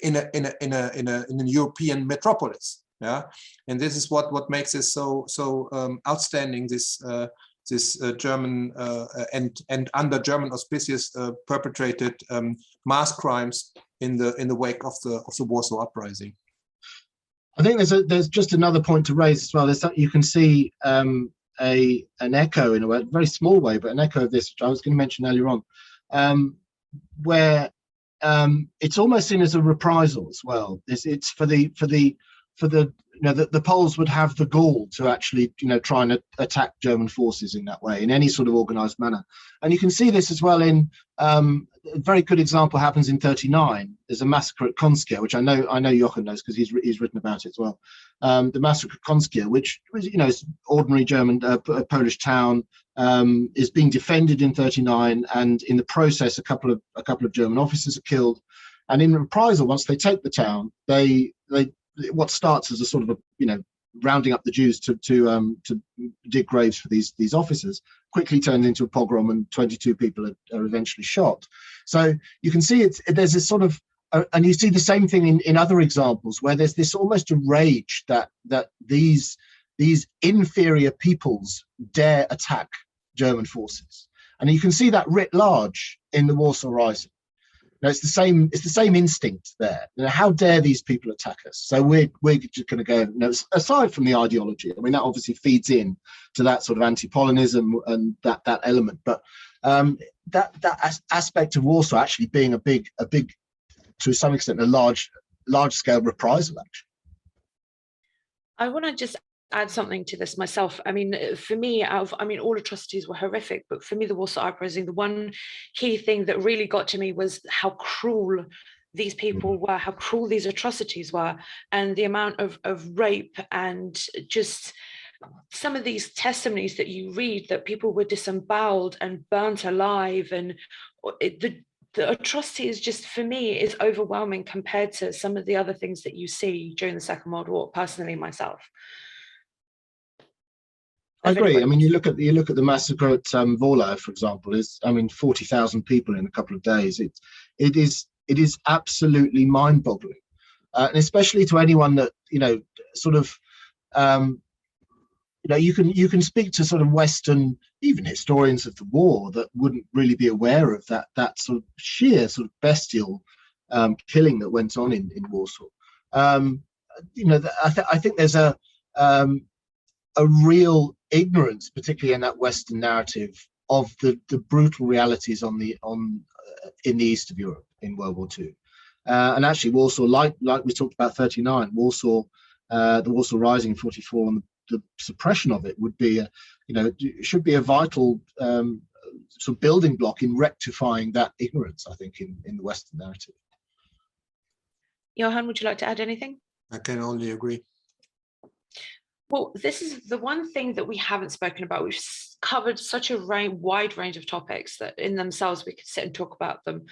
European metropolis. Yeah, and this is what makes it so outstanding. This German and under German auspices perpetrated mass crimes in the wake of the Warsaw Uprising. I think there's just another point to raise as well. Is that you can see an echo, in a way, very small way, but an echo of this, which I was going to mention earlier on, where it's almost seen as a reprisal as well. It's for the Poles would have the gall to actually try and attack German forces in that way, in any sort of organized manner. And you can see this as well in a very good example happens in 39. There's a massacre at Konskia, which I know Jochen knows because he's written about it as well. The massacre at Konskia, which was is ordinary German Polish town, is being defended in 39, and in the process a couple of German officers are killed. And in reprisal, once they take the town, they what starts as a sort of rounding up the Jews to dig graves for these officers quickly turns into a pogrom, and 22 people are eventually shot. So you can see there's this sort of and you see the same thing in other examples, where there's this almost a rage that these inferior peoples dare attack German forces, and you can see that writ large in the Warsaw Rising. It's the same instinct there. How dare these people attack us? So we're just going to go. Aside from the ideology, I mean, that obviously feeds in to that sort of anti-Polonism and that element. But that aspect of Warsaw actually being a big, to some extent, a large scale reprisal. Actually, I want to just add something to this myself. I mean, for me, all atrocities were horrific, but for me, the Warsaw Uprising, the one key thing that really got to me was how cruel these people were, how cruel these atrocities were, and the amount of rape and just some of these testimonies that you read, that people were disemboweled and burnt alive, and the atrocities, just for me, is overwhelming compared to some of the other things that you see during the Second World War, personally myself. I agree. I mean, you look at the massacre at Warsaw, for example. Is 40,000 people in a couple of days. It is absolutely mind-boggling, and especially to anyone that sort of you can speak to sort of Western, even historians of the war, that wouldn't really be aware of that sort of sheer sort of bestial killing that went on in Warsaw. I think there's a real ignorance, particularly in that Western narrative, of the brutal realities in the east of Europe in World War II. And actually, Warsaw, like we talked about 39, Warsaw, the Warsaw Rising in 44, and the suppression of it would be, should be a vital sort of building block in rectifying that ignorance, I think, in the Western narrative. Jochen, would you like to add anything? I can only agree. Well, this is the one thing that we haven't spoken about. We've covered such a wide range of topics that in themselves we could sit and talk about them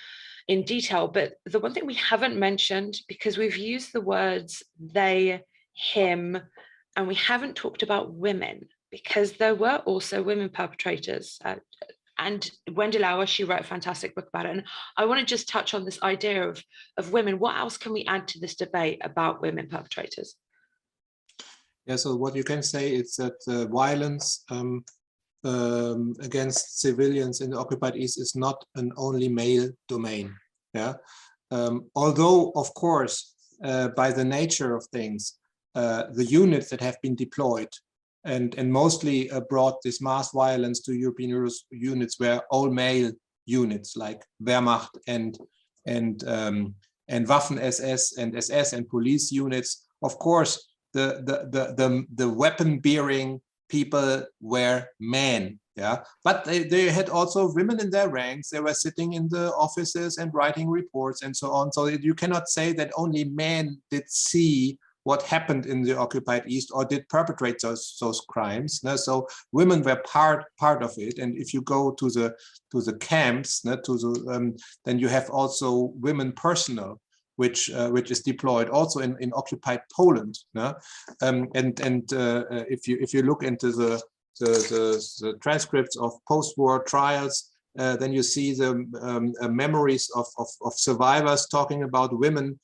in detail. But the one thing we haven't mentioned, because we've used the words they, him, and we haven't talked about women, because there were also women perpetrators. And Wendy Lauer, she wrote a fantastic book about it. And I want to just touch on this idea of women. What else can we add to this debate about women perpetrators? Yeah, so what you can say is that violence against civilians in the occupied East is not an only male domain. Yeah, although of course by the nature of things, the units that have been deployed and mostly brought this mass violence to European units were all male units like Wehrmacht and Waffen SS and SS and police units. Of course, the weapon bearing people were men, yeah, but they had also women in their ranks. They were sitting in the offices and writing reports and so on. So you cannot say that only men did see what happened in the occupied East or did perpetrate those crimes. So women were part of it. And if you go to the camps, then you have also women personnel, which is deployed also in occupied Poland. If you look into the transcripts of post-war trials, then you see the memories of survivors talking about women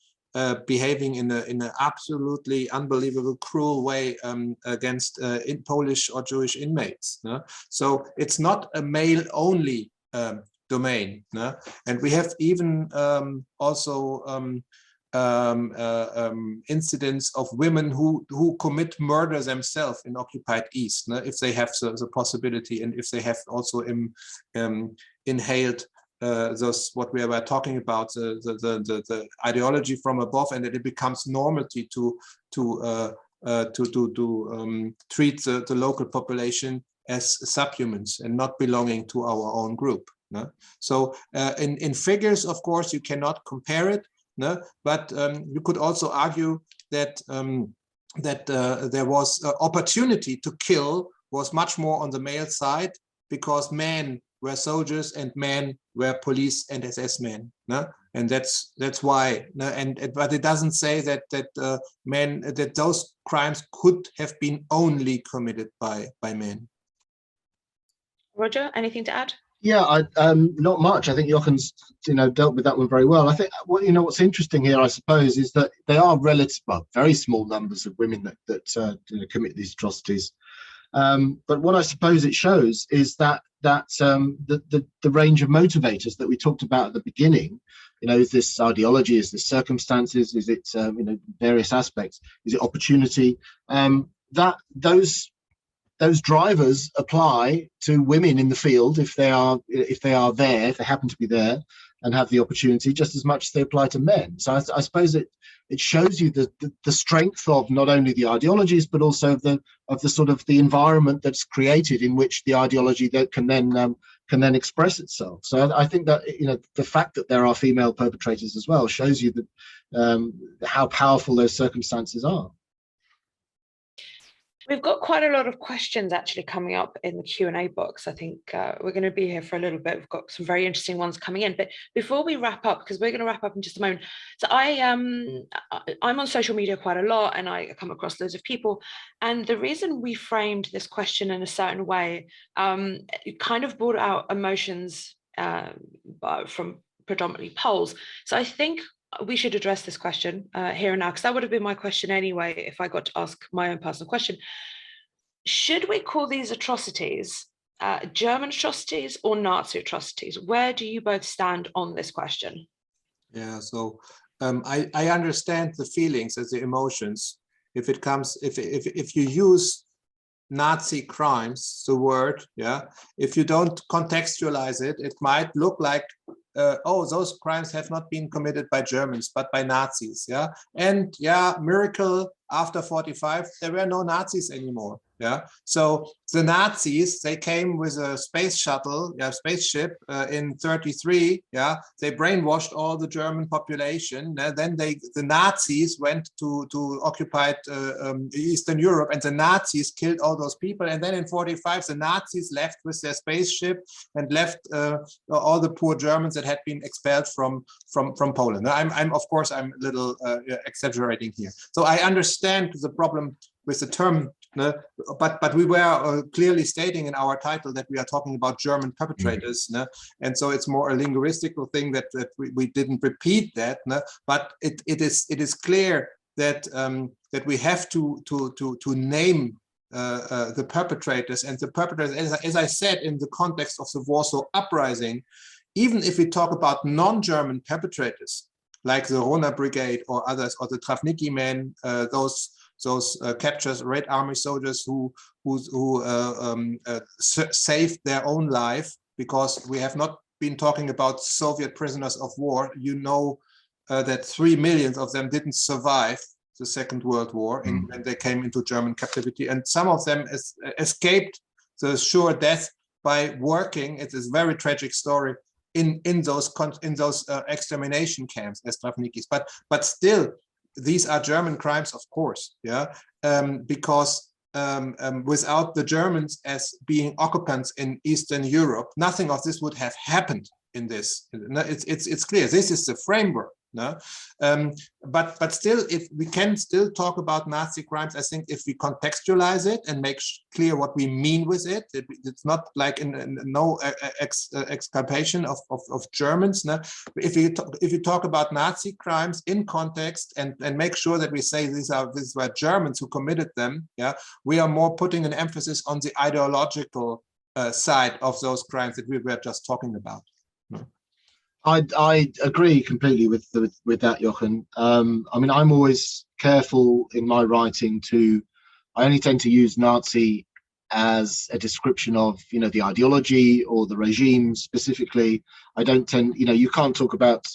behaving in an absolutely unbelievable, cruel way against Polish or Jewish inmates. So it's not a male-only domain, and we have even also incidents of women who commit murder themselves in occupied East, if they have the possibility and if they have also inhaled those what we were talking about, the ideology from above, and that it becomes normality to treat the local population as subhumans and not belonging to our own group. So in figures, of course, you cannot compare it, but you could also argue that there was opportunity to kill was much more on the male side, because men were soldiers and men were police and SS men, and that's why. But it doesn't say that men, that those crimes could have been only committed by men. Roger, anything to add? Yeah, not much. I think Jochen's dealt with that one very well. I think what's interesting here, I suppose, is that they are very small numbers of women that commit these atrocities. But what I suppose it shows is that the range of motivators that we talked about at the beginning, is this ideology, is this circumstances, is it various aspects, is it opportunity, that those drivers apply to women in the field if they are there, if they happen to be there and have the opportunity, just as much as they apply to men. So I suppose it shows you the strength of not only the ideologies but also of the sort of the environment that's created in which the ideology that can then express itself. So I think that the fact that there are female perpetrators as well shows you that how powerful those circumstances are. We've got quite a lot of questions actually coming up in the Q&A box. I think we're going to be here for a little bit. We've got some very interesting ones coming in. But before we wrap up, because we're going to wrap up in just a moment. So I'm on social media quite a lot, and I come across loads of people. And the reason we framed this question in a certain way, it kind of brought out emotions from predominantly Poles. So I think we should address this question here and now, because that would have been my question anyway if I got to ask my own personal question. Should we call these atrocities German atrocities or Nazi atrocities? Where do you both stand on this question? Yeah, so I understand the feelings and the emotions. If it comes, if you use Nazi crimes, the word, yeah, if you don't contextualize it, it might look like, oh, those crimes have not been committed by Germans, but by Nazis, yeah. And yeah, miracle, after 45, there were no Nazis anymore, yeah. So the Nazis, they came with a space shuttle, yeah, spaceship in 33, yeah. They brainwashed all the German population. Then the Nazis went to occupied Eastern Europe, and the Nazis killed all those people. And then in 45, the Nazis left with their spaceship and left all the poor Germans that had been expelled from Poland. I'm of course I'm a little exaggerating here. So I understand the problem with the term, but we were clearly stating in our title that we are talking about German perpetrators, and so it's more a linguistical thing that we didn't repeat that, but it is clear that that we have to name the perpetrators, and the perpetrators, as I said, in the context of the Warsaw Uprising. Even if we talk about non-German perpetrators, like the Rona Brigade or others, or the Travnicki men, those captured Red Army soldiers who saved their own life, because we have not been talking about Soviet prisoners of war. You know that 3 million of them didn't survive the Second World War when they came into German captivity, and some of them escaped the sure death by working. It is a very tragic story in those extermination camps as Travnickis, but still these are German crimes, of course, yeah, because without the Germans as being occupants in Eastern Europe, nothing of this would have happened in this. It's clear this is the framework. No, but still, if we can still talk about Nazi crimes, I think if we contextualize it and make clear what we mean with it, it's not like no exculpation of Germans. No? If you talk about Nazi crimes in context and make sure that we say these were Germans who committed them, yeah, we are more putting an emphasis on the ideological side of those crimes that we were just talking about. No? I agree completely with that, Jochen. I mean, I'm always careful in my writing I only tend to use Nazi as a description of, the ideology or the regime specifically. I don't tend, you can't talk about,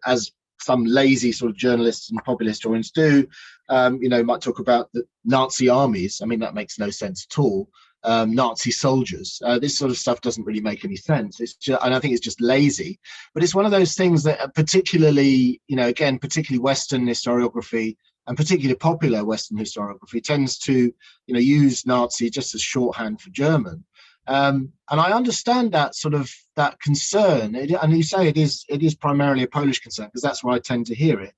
as some lazy sort of journalists and populist historians do, might talk about the Nazi armies. I mean, that makes no sense at all. Nazi soldiers. This sort of stuff doesn't really make any sense. It's just, and I think it's just lazy. But it's one of those things that particularly, particularly Western historiography and particularly popular Western historiography tends to, use Nazi just as shorthand for German. And I understand that sort of that concern. And you say it is primarily a Polish concern, because that's where I tend to hear it.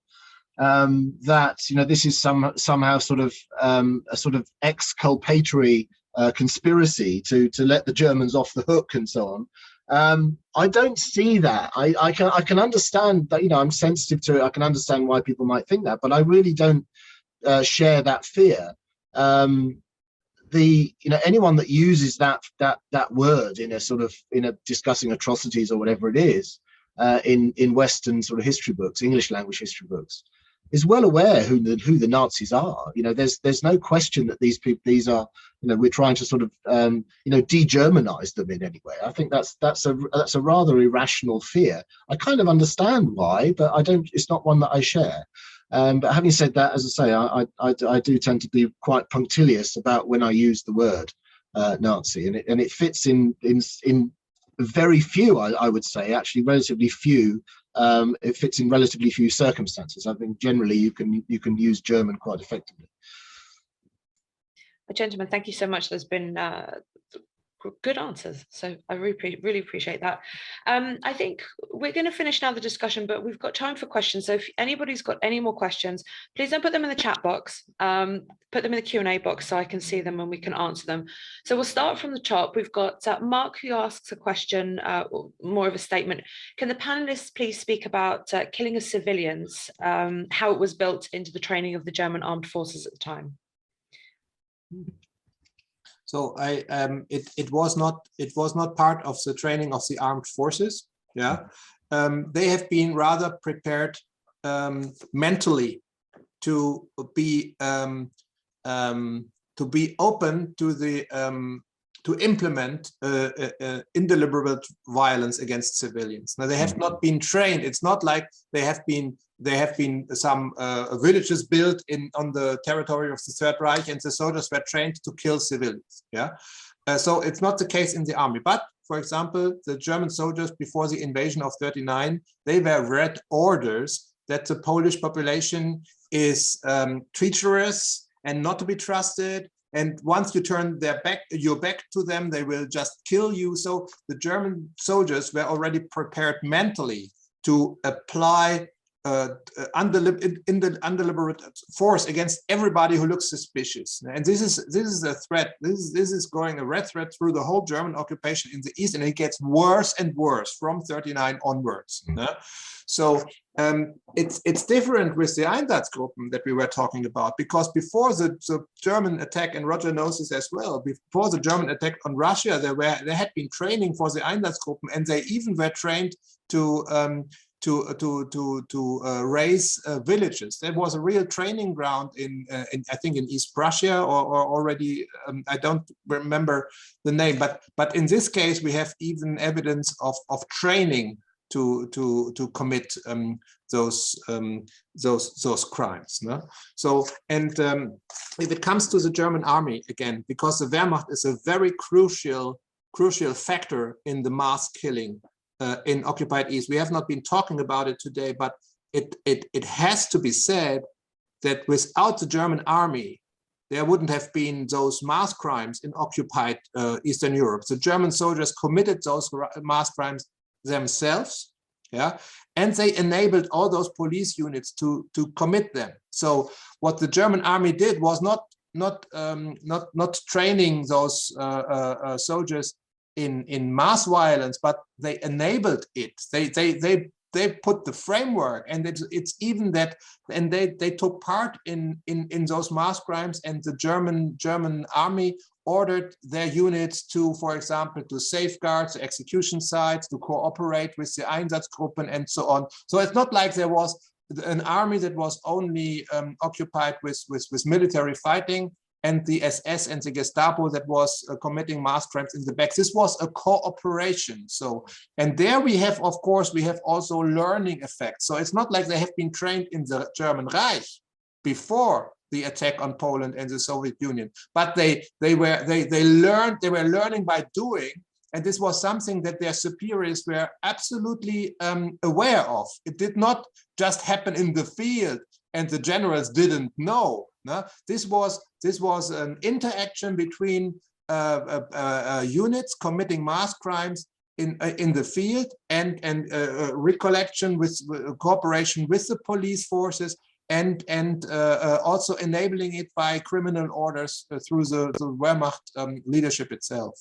That this is somehow sort of a sort of exculpatory conspiracy to let the Germans off the hook and so on. I don't see that. I can understand that, I'm sensitive to it. I can understand why people might think that, but I really don't share that fear. Anyone that uses that word in a sort of discussing atrocities or whatever it is in Western sort of history books, English language history books, is well aware who the Nazis are. There's no question that these are, we're trying to sort of, de-Germanize them in any way. I think that's a rather irrational fear. I kind of understand why, but it's not one that I share. But having said that, as I say, I do tend to be quite punctilious about when I use the word Nazi, and it fits in very few, I would say, actually relatively few. It fits in relatively few circumstances. I think generally you can use German quite effectively. Gentlemen, thank you so much. There's been good answers, so I really appreciate that. I think we're going to finish now the discussion, but we've got time for questions. So if anybody's got any more questions, please don't put them in the chat box. Put them in the Q&A box so I can see them and we can answer them. So we'll start from the top. We've got Mark, who asks a question, more of a statement. Can the panelists please speak about killing of civilians, how it was built into the training of the German armed forces at the time? So it was not part of the training of the armed forces. Yeah, they have been rather prepared mentally to be open to the to implement indeliberate violence against civilians. Now they have not been trained. It's not like there have been some villages built on the territory of the Third Reich, and the soldiers were trained to kill civilians. Yeah, so it's not the case in the army. But for example, the German soldiers before the invasion of '39, they were read orders that the Polish population is treacherous and not to be trusted. And once you turn your back to them, they will just kill you. So the German soldiers were already prepared mentally to apply undeliberate force against everybody who looks suspicious. And this is a threat. This is going a red threat through the whole German occupation in the East, and it gets worse and worse from '39 onwards. So it's different with the Einsatzgruppen that we were talking about, because before the German attack, and Roger knows this as well, before the German attack on Russia, there had been training for the Einsatzgruppen, and they even were trained to raise villages. There was a real training ground in I think in East Prussia, or already I don't remember the name, but in this case we have even evidence of training to commit those crimes. No? So, and if it comes to the German army again, because the Wehrmacht is a very crucial factor in the mass killing in occupied East. We have not been talking about it today, but it has to be said that without the German army, there wouldn't have been those mass crimes in occupied Eastern Europe. The German soldiers committed those mass crimes themselves, yeah, and they enabled all those police units to commit them. So what the German army did was not training those soldiers in mass violence, but they enabled it. They put the framework, and it's even that, and they took part in those mass crimes, and the German army ordered their units to, for example, to safeguard the execution sites, to cooperate with the Einsatzgruppen, and so on. So it's not like there was an army that was only occupied with military fighting, and the SS and the Gestapo that was committing mass crimes in the back. This was a cooperation. So, and there we have, of course, we have also learning effects. So it's not like they have been trained in the German Reich before the attack on Poland and the Soviet Union, but they were learning by doing, and this was something that their superiors were absolutely aware of. It did not just happen in the field, and the generals didn't know. No? This was an interaction between units committing mass crimes in the field, and recollection with cooperation with the police forces, and also enabling it by criminal orders through the Wehrmacht leadership itself.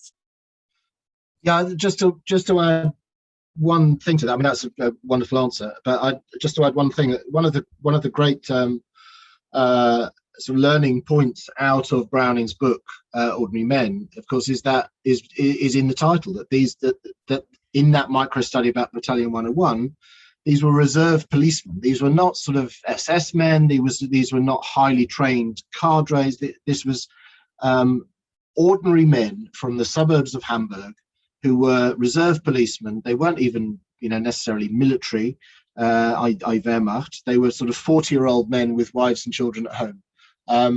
Yeah, just to add one thing to that. I mean, that's a wonderful answer. But just to add one thing, one of the great sort of learning points out of Browning's book, Ordinary Men, of course, is in the title, that in that micro study about Battalion 101, these were reserve policemen. These were not sort of SS men. These were not highly trained cadres. This was ordinary men from the suburbs of Hamburg who were reserve policemen. They weren't even, necessarily military, Wehrmacht. They were sort of 40-year-old men with wives and children at home.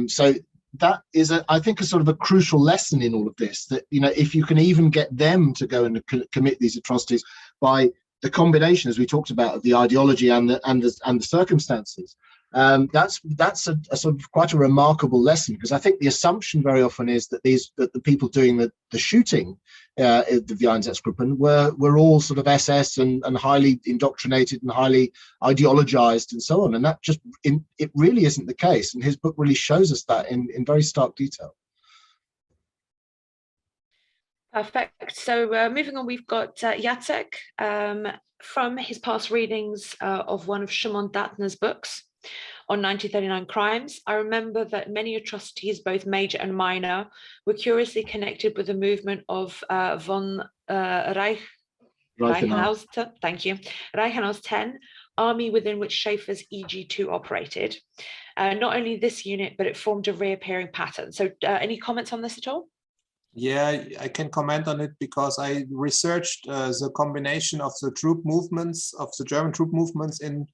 So that is, I think, a sort of a crucial lesson in all of this, that, if you can even get them to go and commit these atrocities by the combination, as we talked about, of the ideology and the circumstances, That's a sort of quite a remarkable lesson, because I think the assumption very often is that the people doing the shooting, the Einsatzgruppen, were all sort of SS and highly indoctrinated and highly ideologized and so on, and that just it really isn't the case. And his book really shows us that in very stark detail. Perfect. So moving on, we've got Jacek from his past readings of one of Szymon Datner's books on 1939 crimes. I remember that many atrocities, both major and minor, were curiously connected with the movement of von Reichenau's, thank you, Reichenau's 10, army within which Schaefer's EG2 operated. Not only this unit, but it formed a reappearing pattern. So any comments on this at all? Yeah, I can comment on it because I researched the combination of the troop movements, of the German troop movements in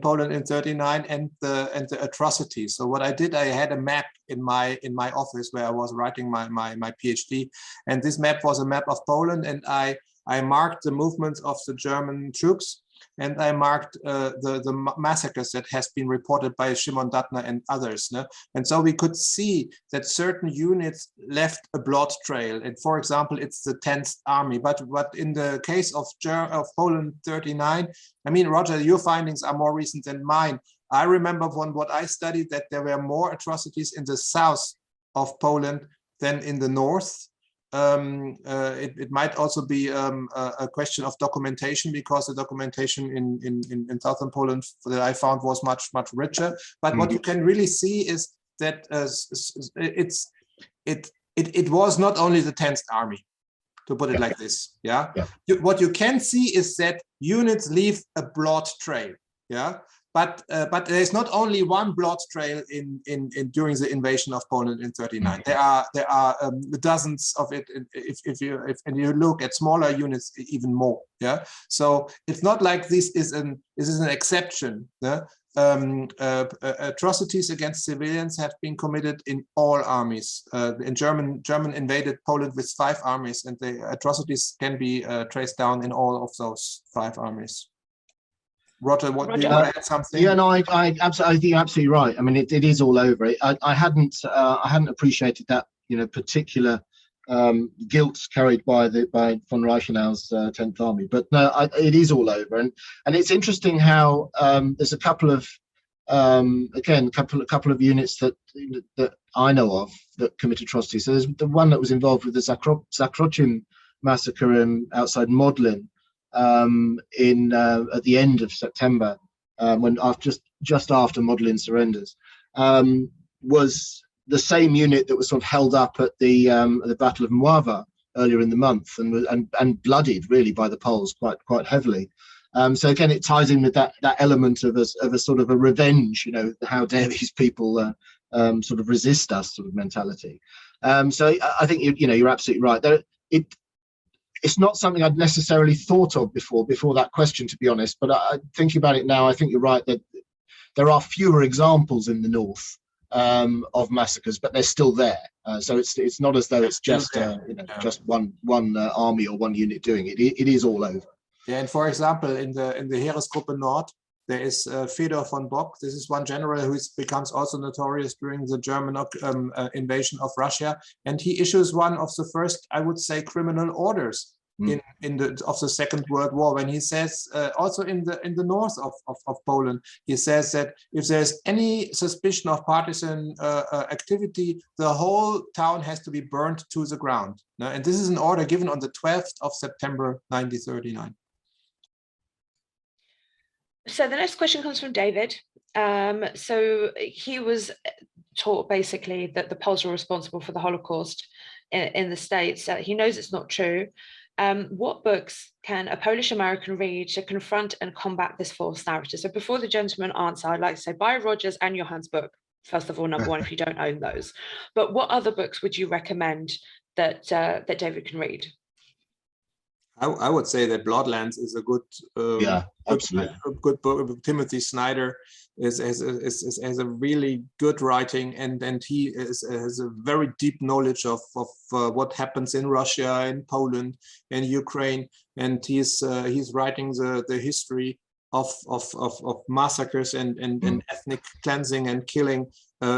Poland in 39 and the atrocities. So what I did, I had a map in my office where I was writing my PhD, and this map was a map of Poland, and I marked the movements of the German troops, and I marked the massacres that has been reported by Szymon Datner and others. No? And so we could see that certain units left a blood trail. And for example, it's the 10th Army. But in the case of Poland 39, I mean, Roger, your findings are more recent than mine. I remember from what I studied that there were more atrocities in the south of Poland than in the north. It might also be a question of documentation, because the documentation in southern Poland that I found was much richer. But what you can really see is that it was not only the 10th Army, to put it like this. Yeah. What you can see is that units leave a blood trail. Yeah. But there is not only one blood trail during the invasion of Poland in 39. There are dozens of it. If you look at smaller units, even more. Yeah. So it's not like this is an exception. Yeah? Atrocities against civilians have been committed in all armies. In German invaded Poland with 5 armies, and the atrocities can be traced down in all of those 5 armies. Roger, do you want to add something? Yeah, no, I think you're absolutely right. I mean, it is all over it. I hadn't appreciated that, particular guilt carried by von Reichenau's 10th Army, but no, it is all over, and it's interesting how there's a couple of units that I know of that commit atrocities. So there's the one that was involved with the Zakroczym massacre outside Modlin. At the end of September, when just after Modlin surrenders, was the same unit that was sort of held up at the Battle of Mława earlier in the month, and bloodied really by the Poles quite heavily. So again, it ties in with that element of a sort of a revenge. How dare these people sort of resist us sort of mentality. So I think you're absolutely right. It's not something I'd necessarily thought of before that question, to be honest. But thinking about it now, I think you're right that there are fewer examples in the north of massacres, but they're still there. So it's not as though it's just just one army or one unit doing it. It is all over. Yeah, and for example, in the Heeresgruppe Nord, there is Fedor von Bock. This is one general who becomes also notorious during the German invasion of Russia, and he issues one of the first, I would say, criminal orders of the Second World War, when he says, also in the north of Poland, he says that if there's any suspicion of partisan activity, the whole town has to be burned to the ground. And this is an order given on the 12th of September 1939. So the next question comes from David. So he was taught basically that the Poles were responsible for the Holocaust in the States. He knows it's not true. What books can a Polish American read to confront and combat this false narrative? So before the gentleman answer, I'd like to say buy Roger's and Johan's book, first of all, number one, if you don't own those. But what other books would you recommend that David can read? I would say that Bloodlands is a good, absolutely, a good book. Timothy Snyder has a really good writing, and he has a very deep knowledge of what happens in Russia, in Poland, and Ukraine, and he's writing the history of massacres and ethnic cleansing and killing,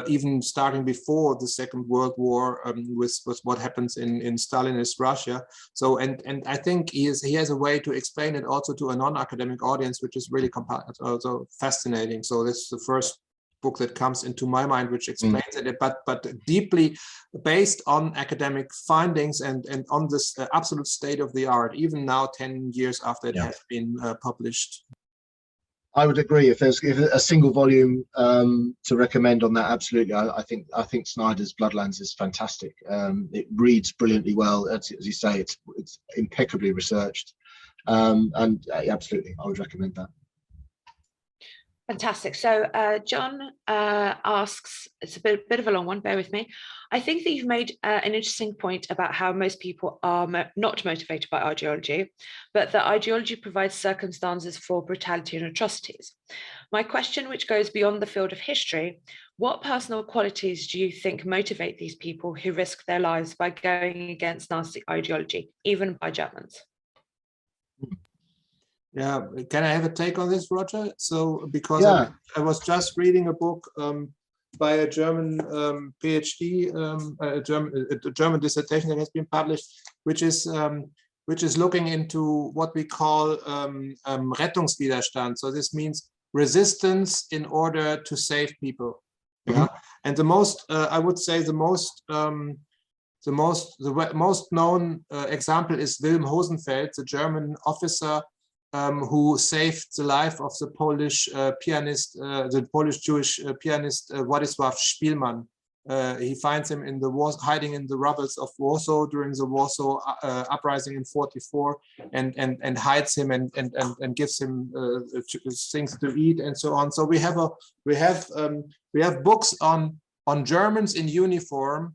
even starting before the Second World War, with what happens in Stalinist Russia. So and I think he has a way to explain it also to a non-academic audience, which is really also fascinating. So this is the first book that comes into my mind which explains it, but deeply based on academic findings and on this absolute state of the art, even now 10 years after it has been published. I would agree. If there's a single volume to recommend on that, absolutely. I think Snyder's Bloodlands is fantastic. It reads brilliantly well. As you say, it's impeccably researched, and absolutely, I would recommend that. Fantastic. So John asks, it's a bit of a long one, bear with me. I think that you've made an interesting point about how most people are not motivated by ideology, but that ideology provides circumstances for brutality and atrocities. My question, which goes beyond the field of history, what personal qualities do you think motivate these people who risk their lives by going against Nazi ideology, even by Germans? Yeah, can I have a take on this, Roger? So, because I was just reading a book by a German PhD, a German dissertation that has been published, which is looking into what we call Rettungswiderstand. So this means resistance in order to save people. Yeah, and the most, I would say, the most known example is Wilhelm Hosenfeld, the German officer who saved the life of the Polish pianist, the Polish-Jewish pianist Władysław Szpilman. He finds him in hiding in the rubbles of Warsaw during the Warsaw Uprising in '44, and hides him and gives him things to eat and so on. So we have books on Germans in uniform,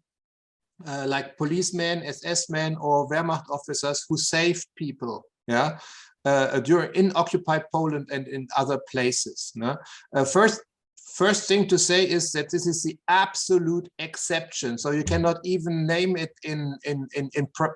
like policemen, SS men, or Wehrmacht officers who saved people. Yeah. In occupied Poland and in other places. No? First thing to say is that this is the absolute exception. So you cannot even name it in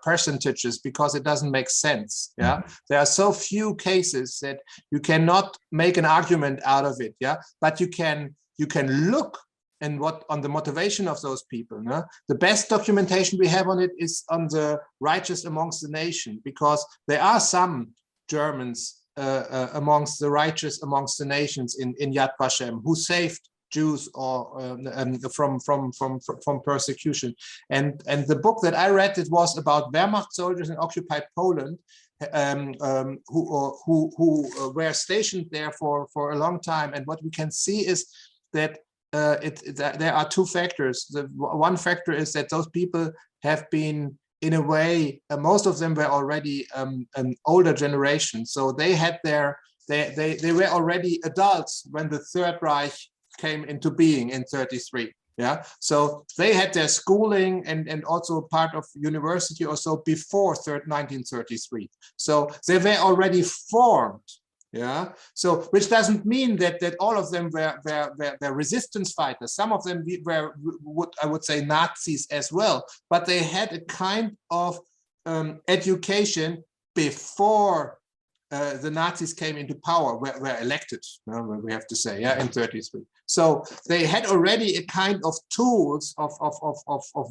percentages, because it doesn't make sense. Yeah, there are so few cases that you cannot make an argument out of it. Yeah, but you can look and on the motivation of those people. No? The best documentation we have on it is on the righteous amongst the nation, because there are some Germans amongst the righteous amongst the nations in Yad Vashem who saved Jews or from persecution. And the book that I read, it was about Wehrmacht soldiers in occupied Poland who were stationed there for a long time. And what we can see is that there are two factors. The one factor is that those people have been, in a way, most of them were already an older generation, so they had they were already adults when the Third Reich came into being in '33. Yeah, so they had their schooling and also part of university or so before 1933. So they were already formed. Yeah, so which doesn't mean that all of them were resistance fighters. Some of them were, I would say, Nazis as well, but they had a kind of education before the Nazis came into power, were elected, we have to say, yeah, in '33. So they had already a kind of tools of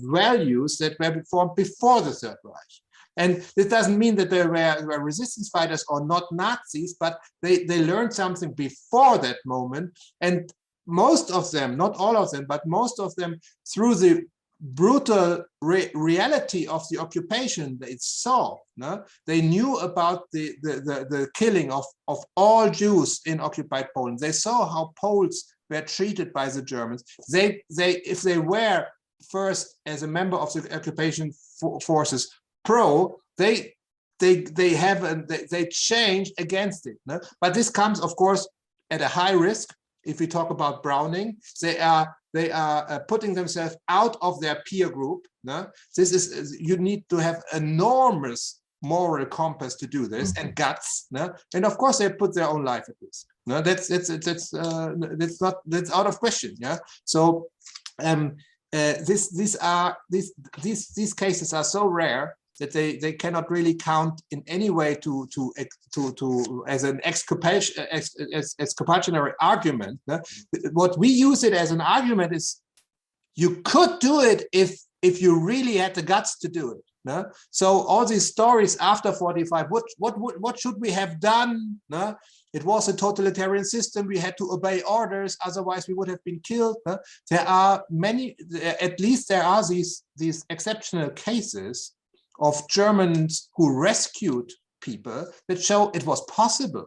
values that were formed before the Third Reich. And this doesn't mean that they were resistance fighters or not Nazis, but they learned something before that moment. And most of them, not all of them, but most of them, through the brutal reality of the occupation they saw, no? They knew about the killing of all Jews in occupied Poland. They saw how Poles were treated by the Germans. If they were first as a member of the occupation forces they changed against it. No? But this comes, of course, at a high risk. If we talk about Browning, they are putting themselves out of their peer group. No? You need to have enormous moral compass to do this, and guts. No? And of course, they put their own life at risk. No? That's out of question. Yeah. So these cases are so rare that they cannot really count in any way to as an exculpatory argument. What we use it as an argument is you could do it if you really had the guts to do it. No? So all these stories after 45, what should we have done? No? It was a totalitarian system. We had to obey orders, otherwise we would have been killed. No? There are many, at least there are these exceptional cases of Germans who rescued people that show it was possible.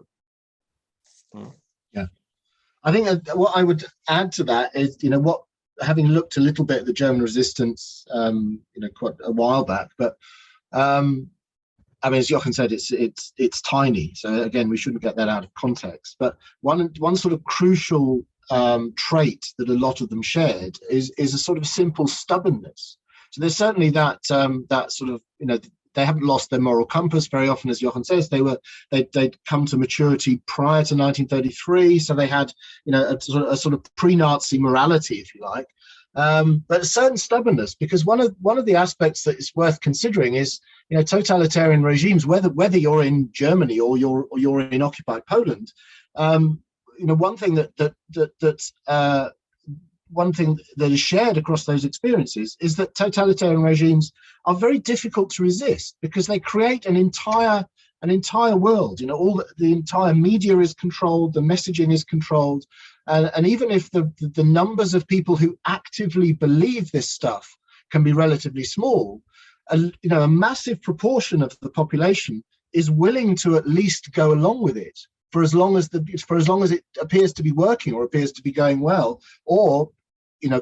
Yeah, I think what I would add to that is, having looked a little bit at the German resistance, quite a while back, but I mean, as Jochen said, it's tiny. So again, we shouldn't get that out of context. But one sort of crucial trait that a lot of them shared is a sort of simple stubbornness. So there's certainly that sort of, they haven't lost their moral compass very often, as Jochen says. They'd come to maturity prior to 1933, so they had a sort of pre-Nazi morality, if you like, but a certain stubbornness. Because one of the aspects that is worth considering is totalitarian regimes, whether you're in Germany or you're in occupied Poland. One thing one thing that is shared across those experiences is that totalitarian regimes are very difficult to resist because they create an entire world. All the entire media is controlled, the messaging is controlled, and even if the numbers of people who actively believe this stuff can be relatively small, a massive proportion of the population is willing to at least go along with it for as long as it appears to be working or appears to be going well, or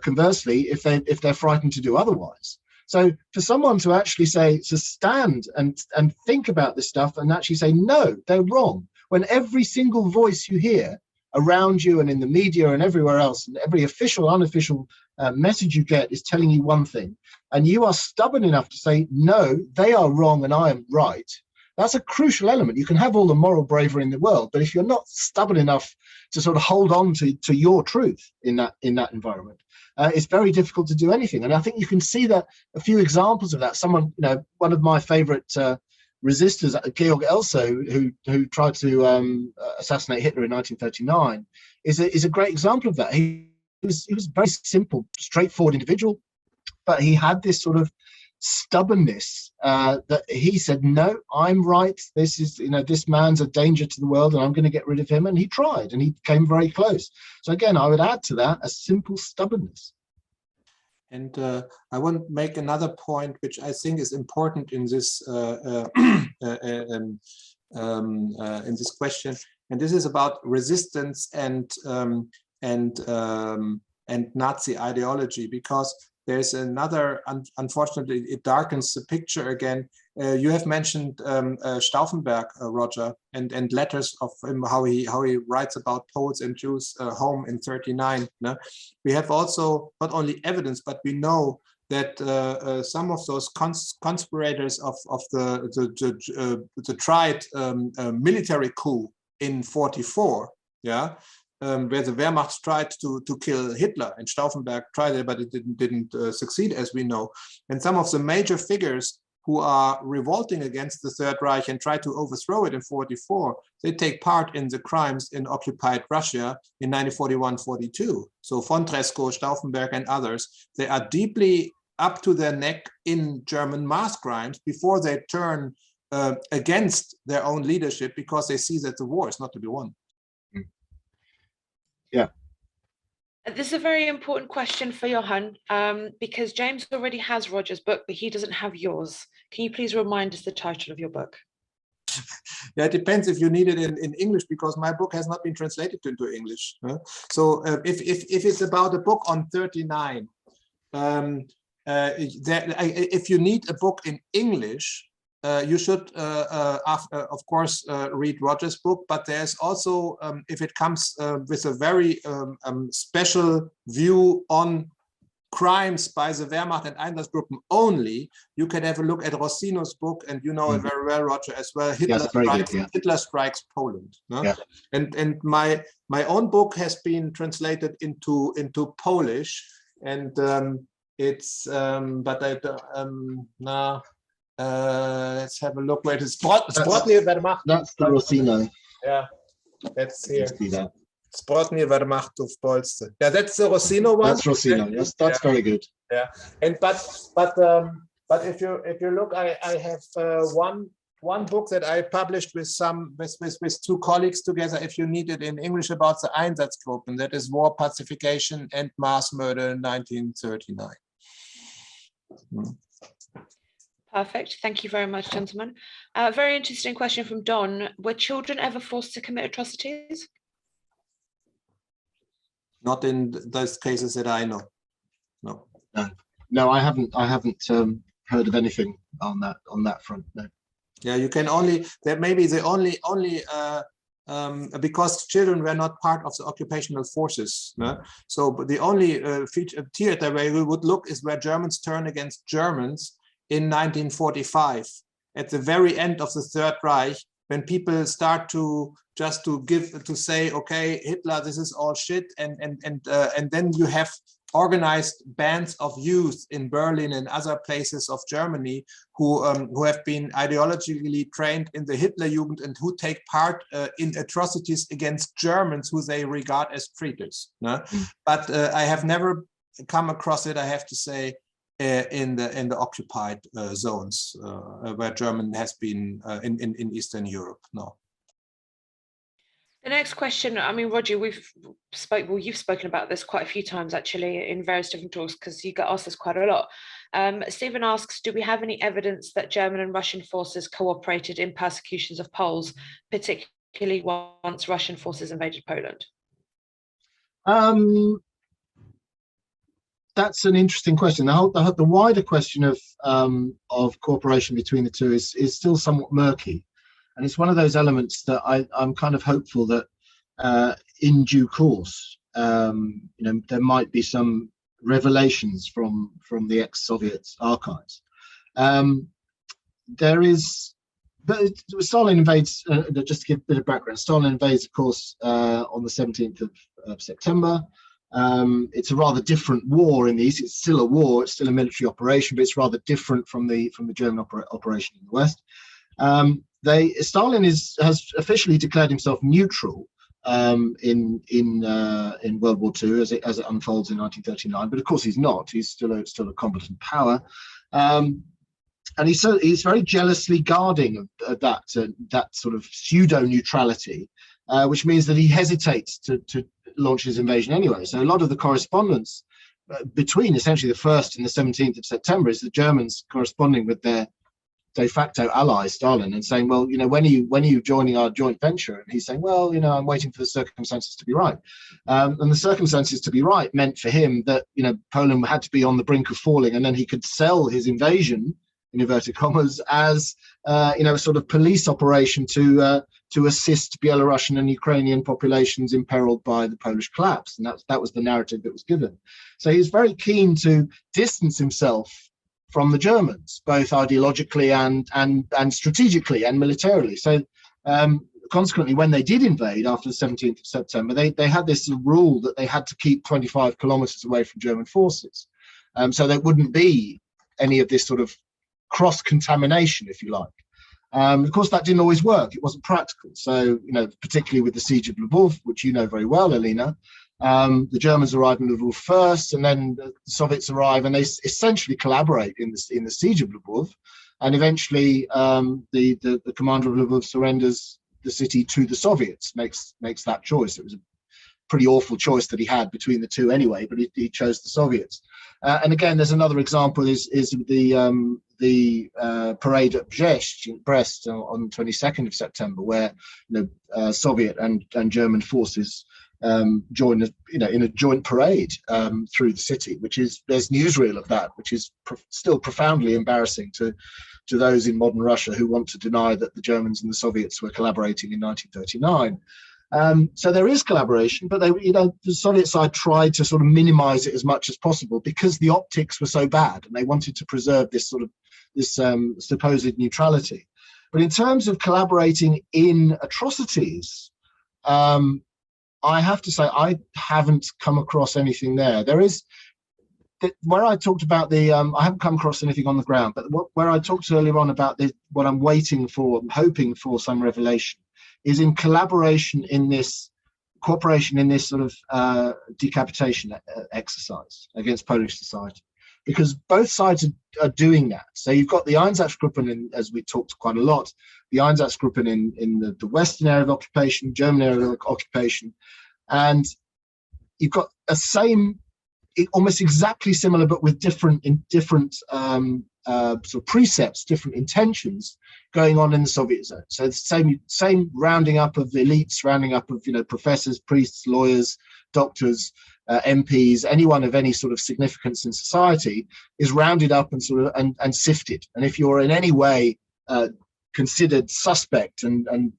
conversely, if they're frightened to do otherwise. So for someone to actually to stand and think about this stuff and actually say, no, they're wrong, when every single voice you hear around you and in the media and everywhere else, and every official, unofficial message you get is telling you one thing, and you are stubborn enough to say, no, they are wrong and I am right, that's a crucial element. You can have all the moral bravery in the world, but if you're not stubborn enough to sort of hold on to your truth in that environment, it's very difficult to do anything. And I think you can see that a few examples of that. Someone, one of my favorite resistors, Georg Elso, who tried to assassinate Hitler in 1939, is a great example of that. He was a very simple, straightforward individual, but he had this sort of stubbornness that he said, no, I'm right, this man's a danger to the world and I'm going to get rid of him, and he tried and he came very close. So again, I would add to that a simple stubbornness. And I want to make another point which I think is important in this in this question, and this is about resistance and Nazi ideology, because there's another, unfortunately, it darkens the picture again. You have mentioned Stauffenberg, Roger, and letters of him, how he writes about Poles and Jews home in 1939. No? We have also not only evidence, but we know that some of those conspirators of the tried military coup in 1944, yeah, where the Wehrmacht tried to kill Hitler, and Stauffenberg tried it, but it didn't succeed, as we know. And some of the major figures who are revolting against the Third Reich and try to overthrow it in 1944, they take part in the crimes in occupied Russia in 1941-42. So von Tresckow, Stauffenberg, and others, they are deeply up to their neck in German mass crimes before they turn against their own leadership, because they see that the war is not to be won. Yeah. This is a very important question for Jochen, because James already has Roger's book, but he doesn't have yours. Can you please remind us the title of your book? Yeah, it depends if you need it in English, because my book has not been translated into English. So if it's about a book on 39, if you need a book in English, you should, of course, read Roger's book, but there's also, if it comes with a very special view on crimes by the Wehrmacht and Einsatzgruppen only, you can have a look at Rossino's book, and you know it very well, Roger, as well. Hitler Strikes Poland. No? Yeah. And my own book has been translated into Polish, and it's but I let's have a look where it is. Zbrodnie Wehrmacht. That's the Rossino. Yeah, that's here. See that. Zbrodnie Wehrmachtu w Polsce. Yeah, that's the Rossino one. That's Rossino. Yes, that's very good. Yeah, and but if you look, I have one book that I published with two colleagues together. If you need it in English, about the Einsatzgruppen, that is War, Pacification, and Mass Murder in 1939. Perfect. Thank you very much, gentlemen. Very interesting question from Don. Were children ever forced to commit atrocities? Not in those cases that I know. No. No, I haven't heard of anything on that front. No. Yeah, you can only, that maybe the only because children were not part of the occupational forces. No? So but the only theater where we would look is where Germans turn against Germans in 1945, at the very end of the Third Reich, when people start to say, okay, Hitler, this is all shit, and then you have organized bands of youth in Berlin and other places of Germany who have been ideologically trained in the Hitlerjugend and who take part in atrocities against Germans who they regard as traitors. No? But I have never come across it, I have to say, in the occupied zones where German has been in Eastern Europe. No. The next question, I mean, Roger, you've spoken about this quite a few times actually in various different talks because you get asked this quite a lot. Stephen asks, do we have any evidence that German and Russian forces cooperated in persecutions of Poles, particularly once Russian forces invaded Poland? That's an interesting question. The wider question of cooperation between the two is still somewhat murky. And it's one of those elements that I'm kind of hopeful that in due course, there might be some revelations from the ex-Soviet archives. There is, but Stalin invades, just to give a bit of background, Stalin invades, of course, on the 17th of September. It's a rather different war in the East. It's still a war, it's still a military operation, but it's rather different from the German operation in the West. Stalin has officially declared himself neutral in World War II as it unfolds in 1939, but of course he's not. He's still a combatant power, and he's very jealously guarding that sort of pseudo neutrality, which means that he hesitates to launch his invasion anyway. So a lot of the correspondence between essentially the 1st and the 17th of September is the Germans corresponding with their de facto ally Stalin and saying, well, when are you joining our joint venture? And he's saying, well, I'm waiting for the circumstances to be right. And the circumstances to be right meant for him that, Poland had to be on the brink of falling, and then he could sell his invasion, in inverted commas, as, a sort of police operation to assist Belarusian and Ukrainian populations imperiled by the Polish collapse. And that was the narrative that was given. So he's very keen to distance himself from the Germans, both ideologically and strategically and militarily. So consequently, when they did invade after the 17th of September, they had this rule that they had to keep 25 kilometers away from German forces. So there wouldn't be any of this sort of cross-contamination, if you like. Of course, that didn't always work. It wasn't practical. So, particularly with the siege of Lvov, which you know very well, Alina, the Germans arrive in Lvov first, and then the Soviets arrive, and they essentially collaborate in the siege of Lvov. And eventually, the commander of Lvov surrenders the city to the Soviets, makes that choice. It was a pretty awful choice that he had between the two anyway, but he chose the Soviets. And again, there's another example is the parade at Brest on 22nd of September, where Soviet and German forces join in a joint parade through the city, there's newsreel of that, which is still profoundly embarrassing to those in modern Russia who want to deny that the Germans and the Soviets were collaborating in 1939. So there is collaboration, but the Soviet side tried to sort of minimize it as much as possible because the optics were so bad, and they wanted to preserve this supposed neutrality. But in terms of collaborating in atrocities, I have to say I haven't come across anything there. There where I talked about the, I haven't come across anything on the ground, but where I talked earlier on about what I'm waiting for, I'm hoping for some revelation, is in cooperation in this sort of decapitation exercise against Polish society, because both sides are doing that. So you've got the Einsatzgruppen, as we talked quite a lot, the Einsatzgruppen in the western area of occupation, German area of occupation, and you've got a same, almost exactly similar, but with different sort of precepts, different intentions going on in the Soviet zone. So it's the same rounding up of elites, rounding up of professors, priests, lawyers, doctors, MPs, anyone of any sort of significance in society is rounded up and sort of and sifted. And if you're in any way considered suspect and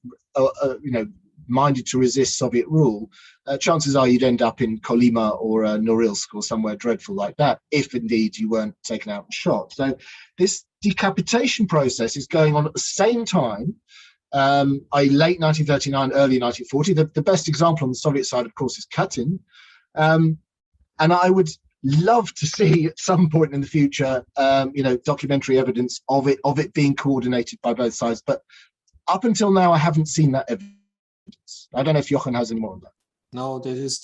minded to resist Soviet rule, chances are you'd end up in Kolyma or Norilsk or somewhere dreadful like that, if indeed you weren't taken out and shot. So this decapitation process is going on at the same time, late 1939, early 1940. The best example on the Soviet side, of course, is Katyn. And I would love to see at some point in the future, documentary evidence of it being coordinated by both sides. But up until now, I haven't seen that evidence. I don't know if Jochen has any more on that. No, this is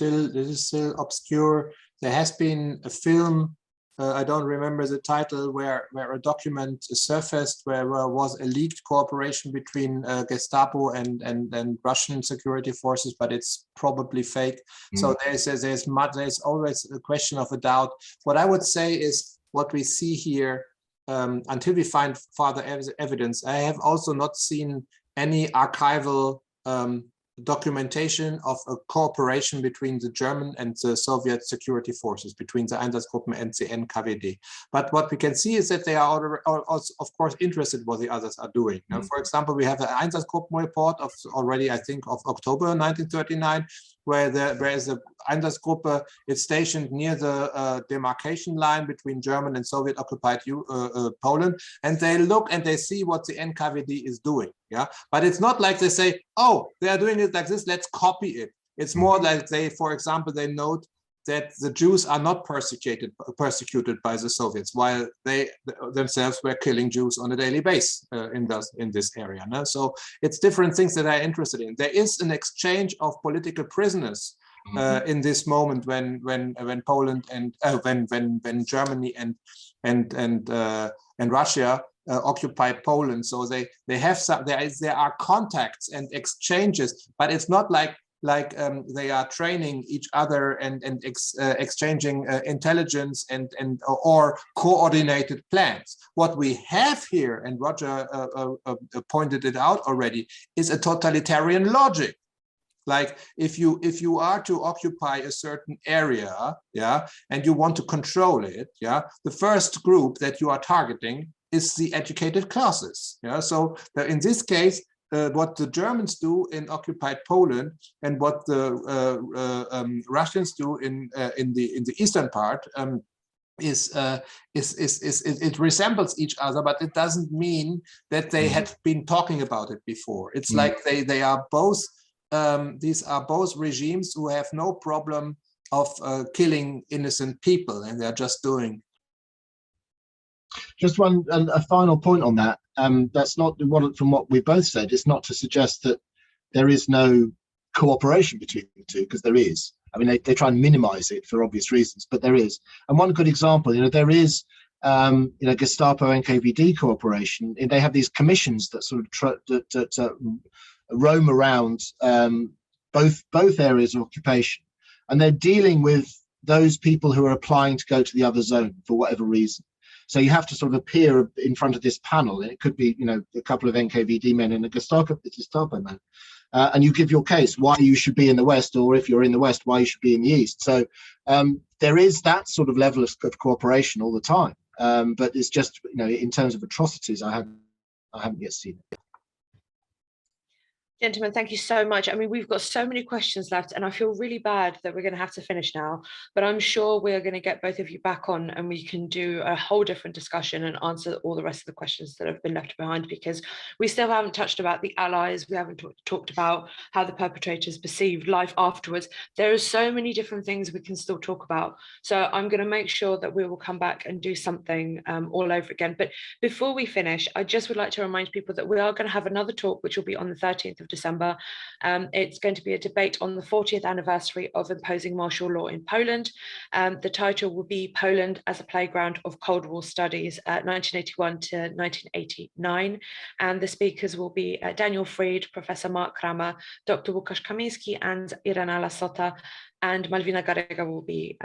still obscure. There has been a film, I don't remember the title, where a document surfaced where was a leaked cooperation between Gestapo and Russian security forces, but it's probably fake. So there's always a question of a doubt. What I would say is what we see here, until we find further evidence, I have also not seen any archival documentation of a cooperation between the German and the Soviet security forces, between the Einsatzgruppen and the NKVD. But what we can see is that they are also, of course, interested in what the others are doing. Now, for example, we have the Einsatzgruppen report of already, I think, of October 1939, where is the Einsatzgruppe is stationed near the demarcation line between German and Soviet occupied Poland, and they look and they see what the NKVD is doing. Yeah, but it's not like they say, oh, they are doing it like this, let's copy it. It's more like they, for example, they note that the Jews are not persecuted by the Soviets, while they themselves were killing Jews on a daily basis in this area. No? So it's different things that I'm interested in. There is an exchange of political prisoners in this moment when Poland and when Germany and Russia occupy Poland. So they have some, there are contacts and exchanges, but it's not like they are training each other and exchanging intelligence or coordinated plans. What we have here, and Roger pointed it out already, is a totalitarian logic. Like if you are to occupy a certain area, yeah, and you want to control it, yeah, the first group that you are targeting is the educated classes. Yeah, so in this case, what the Germans do in occupied Poland and what the Russians do in the eastern part it resembles each other, but it doesn't mean that they had been talking about it before. It's like they are both. These are both regimes who have no problem of killing innocent people, and they're just doing. Just a final point on that. That's not from what we both said. It's not to suggest that there is no cooperation between the two, because there is. I mean, they try and minimize it for obvious reasons, but there is. And one good example, there is, Gestapo NKVD cooperation. They have these commissions that sort of roam around both areas of occupation, and they're dealing with those people who are applying to go to the other zone for whatever reason. So you have to sort of appear in front of this panel, and it could be, a couple of NKVD men and a Gestapo man, and you give your case why you should be in the West, or if you're in the West, why you should be in the East. So there is that sort of level of cooperation all the time, but it's just, in terms of atrocities, I haven't yet seen it. Gentlemen, thank you so much. I mean, we've got so many questions left, and I feel really bad that we're going to have to finish now, but I'm sure we're going to get both of you back on and we can do a whole different discussion and answer all the rest of the questions that have been left behind, because we still haven't touched about the allies. We haven't talked about how the perpetrators perceived life afterwards. There are so many different things we can still talk about. So I'm going to make sure that we will come back and do something all over again. But before we finish, I just would like to remind people that we are going to have another talk, which will be on the 13th of December. It's going to be a debate on the 40th anniversary of imposing martial law in Poland. The title will be Poland as a Playground of Cold War Studies, 1981 to 1989. And the speakers will be Daniel Fried, Professor Mark Kramer, Dr. Łukasz Kamiński, and Irena Lasota, and Malwina Garega will be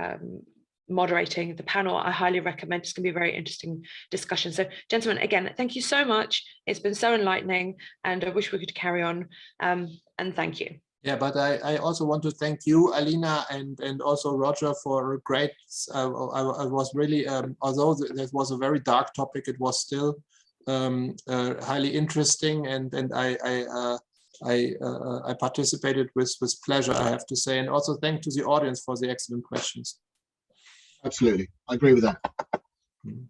moderating the panel. I highly recommend. It's going to be a very interesting discussion. So gentlemen, again, thank you so much. It's been so enlightening, and I wish we could carry on, and thank you. Yeah, but I also want to thank you, Alina, and also Roger for a great, I was really, although that was a very dark topic, it was still highly interesting, and I participated with pleasure, I have to say, and also thank to the audience for the excellent questions. Absolutely, I agree with that. Mm.